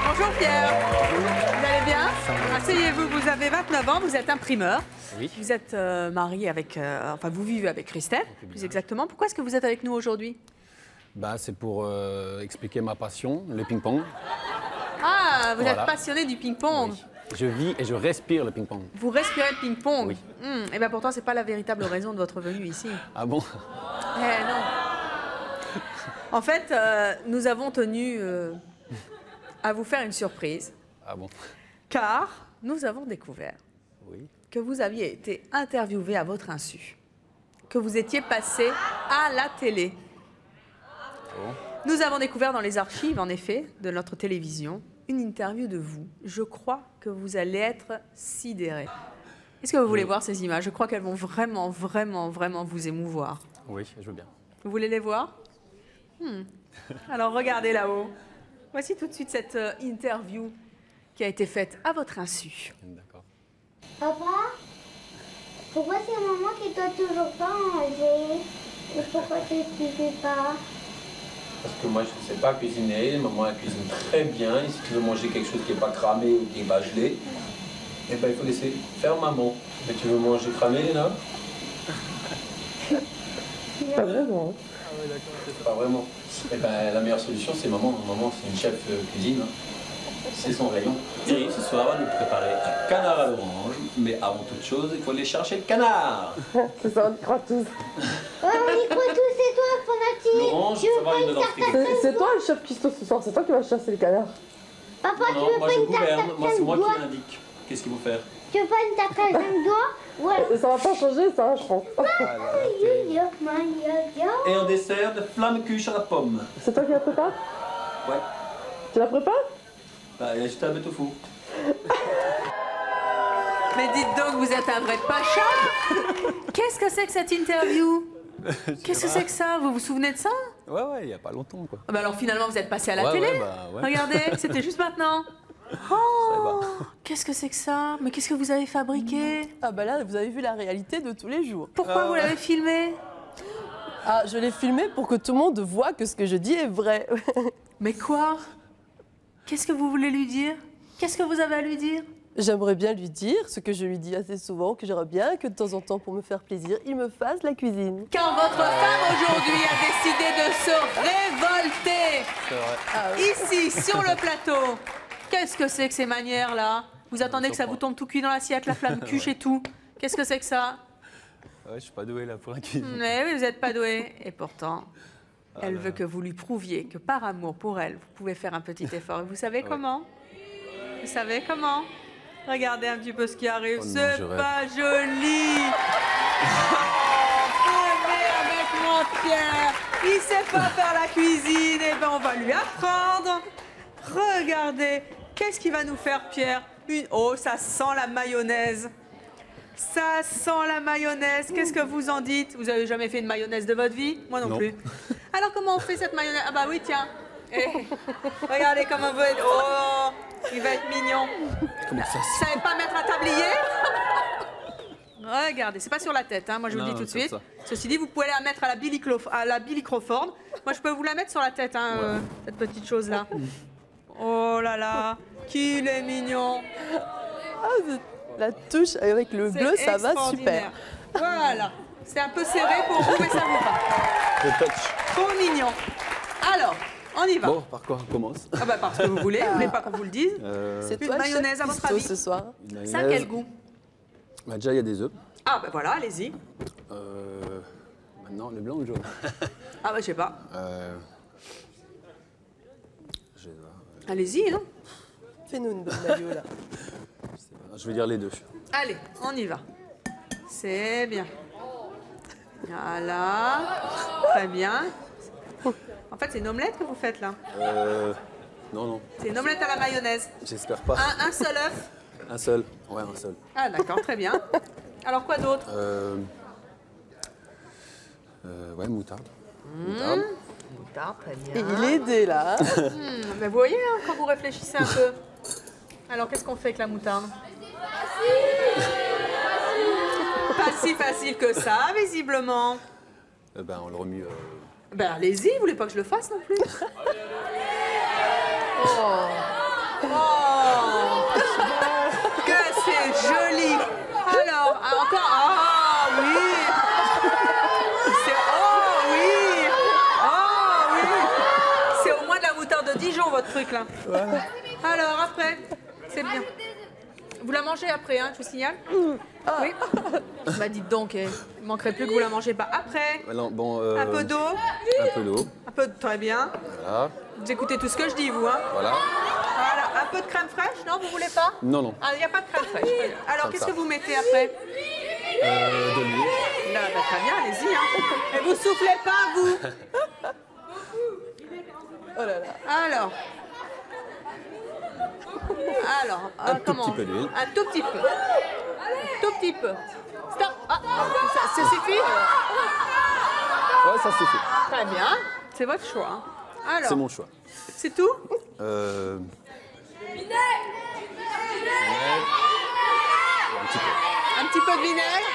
Bonjour Pierre. Vous allez bien? Asseyez-vous, vous avez 29 ans, vous êtes imprimeur. Oui. Vous êtes marié avec... enfin, vous vivez avec Christelle, plus exactement. Pourquoi est-ce que vous êtes avec nous aujourd'hui? Bah, c'est pour expliquer ma passion, le ping-pong. Ah, vous Voilà. êtes passionné du ping-pong. Oui. Je vis et je respire le ping-pong. Vous respirez le ping-pong. Oui. Et bien pourtant, ce n'est pas la véritable raison de votre venue ici. Ah bon? Eh non. En fait, nous avons tenu à vous faire une surprise, Ah bon? car nous avons découvert Oui. que vous aviez été interviewé à votre insu, que vous étiez passé à la télé. Nous avons découvert dans les archives, en effet, de notre télévision, une interview de vous. Je crois que vous allez être sidérés. Est-ce que vous voulez voir ces images? Je crois qu'elles vont vraiment, vraiment, vraiment vous émouvoir. Oui, je veux bien. Vous voulez les voir? Alors regardez là-haut. Voici tout de suite cette interview qui a été faite à votre insu. D'accord. Papa, pourquoi c'est maman qui doit toujours pas manger? Et pourquoi tu ne fais pas? Parce que moi, je ne sais pas cuisiner. Maman, elle cuisine très bien. Et si tu veux manger quelque chose qui n'est pas cramé ou qui n'est pas gelé, eh ben, il faut laisser faire maman. Mais tu veux manger cramé, Léna? Pas vraiment. Pas vraiment. Eh ben, la meilleure solution, c'est maman. Maman, c'est une chef cuisine. Hein. C'est son rayon. Eric, ce soir, va nous préparer un canard à l'orange. Mais avant toute chose, il faut aller chercher le canard. C'est ça, on y croit tous. Ouais, on y croit tous, c'est toi, Fonati. L'orange, ça va, il est dans le frigo. C'est toi le chef cuistot ce soir, c'est toi qui vas chasser les canards. Papa, tu Non, veux moi pas je une tarte à gouverne. Moi, c'est 5 moi doigts? qui l'indique. Qu'est-ce qu'il faut faire? Tu veux pas une tarte à 5 doigts? Ouais. Ça va pas changer ça, je pense. Et en dessert, de flamme cuche à la pomme. C'est toi qui la prépares? Ouais. Tu la prépares? Bah, il y a juste à mettre au four. Mais dites donc, vous êtes un vrai pacha. Qu'est-ce que c'est que cette interview? Qu'est-ce que c'est que ça? Vous vous souvenez de ça? Ouais, il n'y a pas longtemps, quoi. Ah bah alors finalement, vous êtes passé à la Ouais, télé. ouais, bah, ouais. Regardez, c'était juste maintenant. Oh, qu'est-ce que c'est que ça? Mais qu'est-ce que vous avez fabriqué? Ah bah là, vous avez vu la réalité de tous les jours. Pourquoi vous l'avez filmé? Ah, je l'ai filmé pour que tout le monde voit que ce que je dis est vrai. Mais quoi? Qu'est-ce que vous voulez lui dire? Qu'est-ce que vous avez à lui dire? J'aimerais bien lui dire ce que je lui dis assez souvent, que j'aimerais bien que de temps en temps, pour me faire plaisir, il me fasse la cuisine. Quand votre femme aujourd'hui a décidé de se révolter, C'est vrai. Ah oui. ici, sur le plateau, qu'est-ce que c'est que ces manières-là? Vous attendez que ça vous tombe tout cuit dans l'assiette, la flamme cuche et tout. Qu'est-ce que c'est que ça? Ouais, je suis pas doué là pour la cuisine. Mais oui, vous n'êtes pas doué. Et pourtant, elle veut que vous lui prouviez que par amour pour elle, vous pouvez faire un petit effort. Et vous savez comment? Vous savez comment? Regardez un petit peu ce qui arrive. Oh non, c'est je rêve. pas joli. Venez avec mon Pierre. Il sait pas faire la cuisine. Eh ben, on va lui apprendre. Regardez. Qu'est-ce qu'il va nous faire, Pierre? Oh, ça sent la mayonnaise. Ça sent la mayonnaise. Qu'est-ce que vous en dites? Vous avez jamais fait une mayonnaise de votre vie? Moi non, Non. plus. Alors, comment on fait cette mayonnaise? Ah bah oui, tiens. Eh, regardez comment vous êtes. Oh, il va être mignon. Comment ça Vous savez pas mettre un tablier? Regardez, c'est pas sur la tête, hein, moi je vous le Non, dis tout de c'est suite. ça. Ceci dit, vous pouvez la mettre à la Billy Crawford. Moi je peux vous la mettre sur la tête, hein, cette petite chose-là. Oh là là, qu'il est mignon. Ah, la touche avec le C'est bleu, ça va extraordinaire. super. Voilà, c'est un peu serré pour vous, mais ça vous va. Le touch. Trop mignon. Alors, on y va. Bon, par quoi on commence? Ah bah parce que vous voulez pas qu'on vous le dise. C'est Une toi le mayonnaise, chef à votre cuistot avis ce soir. Une Ça a mayonnaise. quel goût? Bah, déjà, il y a des œufs. Ah bah voilà, allez-y. Maintenant, le blanc ou le jaune? Ah bah je sais pas. Je sais pas. Allez-y, hein. Fais-nous une bonne maillot là. Je vais dire les deux. Allez, on y va. C'est bien. Voilà. Très bien. En fait, c'est une omelette que vous faites là. Non, non, C'est une omelette à la mayonnaise. j'espère pas. Un seul œuf. Un seul. Ouais, un seul. Ah d'accord, très bien. Alors quoi d'autre? Ouais, moutarde. Moutarde. Moutarde, très Et bien. il est aidé là. Mais vous voyez, hein, quand vous réfléchissez un peu. Alors, qu'est-ce qu'on fait avec la moutarde? Pas si facile que ça, visiblement. Ben, on le remue. Ben allez-y, vous voulez pas que je le fasse non plus? Oh, que c'est joli. Alors, encore. Ah oui. Oh oui. Oh oui. C'est au moins de la moutarde de Dijon votre truc là. Alors après, c'est bien. Vous la mangez après, hein, je vous signale? Oui. Bah dites donc, il ne manquerait plus que vous la mangez pas après. Non, bon, Un peu d'eau. un peu d'eau. Un peu de... Très bien. Voilà. Vous écoutez tout ce que je dis, vous, hein? Voilà. Voilà. Un peu de crème fraîche, non? Vous voulez pas? Non, non. Ah, il n'y a pas de crème fraîche. Très bien. Alors, Comme qu'est-ce ça. que vous mettez après? De l'huile. Là, bah, très bien, allez-y. Hein. Et vous soufflez pas, vous? Oh là là. Alors, Un tout comment? petit peu d'huile. Un tout petit peu. Tout petit peu. Stop. Ah, ça suffit? Ouais, ça suffit. Très bien. C'est votre choix. Hein. Alors, C'est mon choix. c'est tout? Un petit peu. Un petit peu de vinaigre?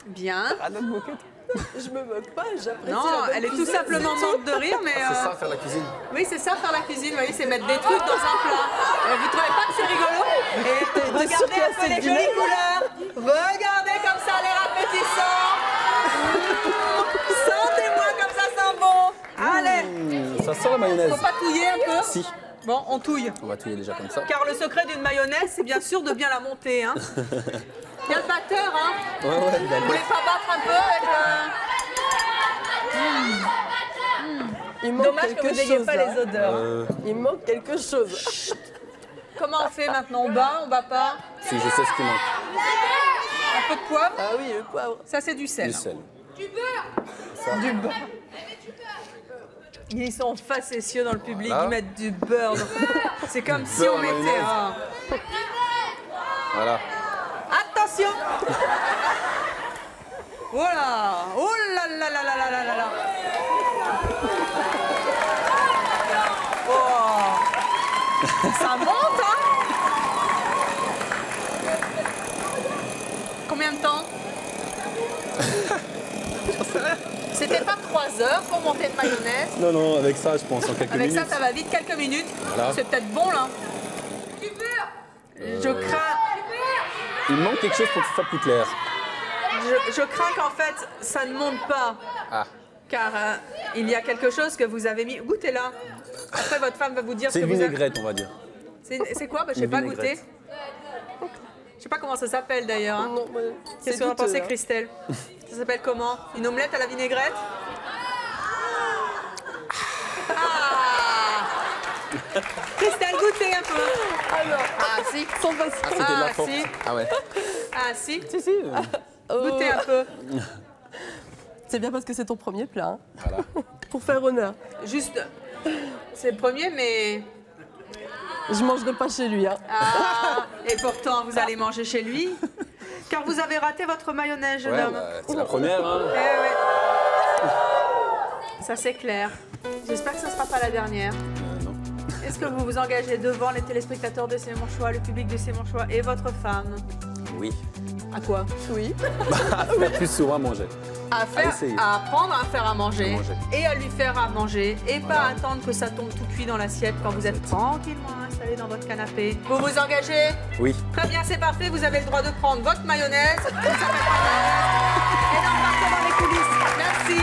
Bien. Ah, notre moquette. Je me moque pas, j'apprécie. Non, la bonne elle est tout cuisine. simplement morte de rire, mais... C'est ça, faire la cuisine. Oui, c'est ça, faire la cuisine, vous voyez, c'est mettre des trucs dans un plat. Vous trouvez pas que c'est rigolo? Et T'es sûr qu'il y regardez a un peu assez les de jolies vinaigre couleurs. Regardez comme ça, les appétissants. Sentez-moi comme ça sent bon. Allez, Ça sent la mayonnaise. faut pas touiller un peu? Si. Bon, on touille. On va touiller déjà comme ça. Car le secret d'une mayonnaise, c'est bien sûr de bien la monter. Hein. Bien le batteur, hein. Ouais, ouais, Vous d'accord. voulez pas battre un peu avec Il manque Dommage que quelque vous n'ayez chose, pas là. les odeurs. Il manque quelque chose. Comment on fait maintenant? On bat pas? Si, je sais ce qui manque. Un peu de poivre? Ah oui, le poivre. Ça, c'est du sel. Du sel. Du beurre. Ils sont facétieux dans le public, Voilà. ils mettent du beurre. C'est comme si beurre on en mettait mayonnaise. un... Voilà. Attention! Voilà! Oh là là là là là là là là! Oh! Ça monte, hein? Combien de temps? C'était pas 3 heures pour monter de mayonnaise? Non, non, avec ça, je pense, en quelques minutes. Avec ça, ça va vite, quelques minutes. Voilà. C'est peut-être bon, là. Je crains... Il manque quelque chose pour que ce soit plus clair. Je crains qu'en fait, ça ne monte pas. Ah. Car il y a quelque chose que vous avez mis... Goûtez-là. Après, votre femme va vous dire ce C'est que une vous avez... vinaigrette, on va dire. C'est quoi? Bah, je Une n'ai pas vinaigrette. goûté. Je sais pas comment ça s'appelle d'ailleurs. Hein. Qu'est-ce que vous en douteux, pensez, hein. Christelle? Ça s'appelle comment? Une omelette à la vinaigrette? Ah! Christelle, goûtez un peu. Ah non. Ah si. Sans passer. Ah, c'était de la Ah, force. si. Ah ouais. Ah si. Si, si. Goûtez un peu. C'est bien parce que c'est ton premier plat. Hein. Voilà. Pour faire honneur. Juste, c'est le premier, mais... Je mangerai pas chez lui. Hein. Ah, et pourtant, vous allez manger chez lui. Car vous avez raté votre mayonnaise, jeune Ouais, homme. bah, c'est la première. Hein. Eh ouais. Ça, c'est clair. J'espère que ce ne sera pas la dernière. Non. Est-ce que vous vous engagez devant les téléspectateurs de C'est mon choix, le public de C'est mon choix et votre femme? Oui. À quoi? Oui. À faire plus souvent à manger. Essayer. À apprendre à faire à manger, À manger. et à lui faire à manger et Voilà. pas attendre que ça tombe tout cuit dans l'assiette quand vous êtes tranquillement installé dans votre canapé. Vous vous engagez? Oui. Très bien, c'est parfait. Vous avez le droit de prendre votre mayonnaise. Vous savez pas mayonnaise, et d'en partir dans les coulisses. Merci.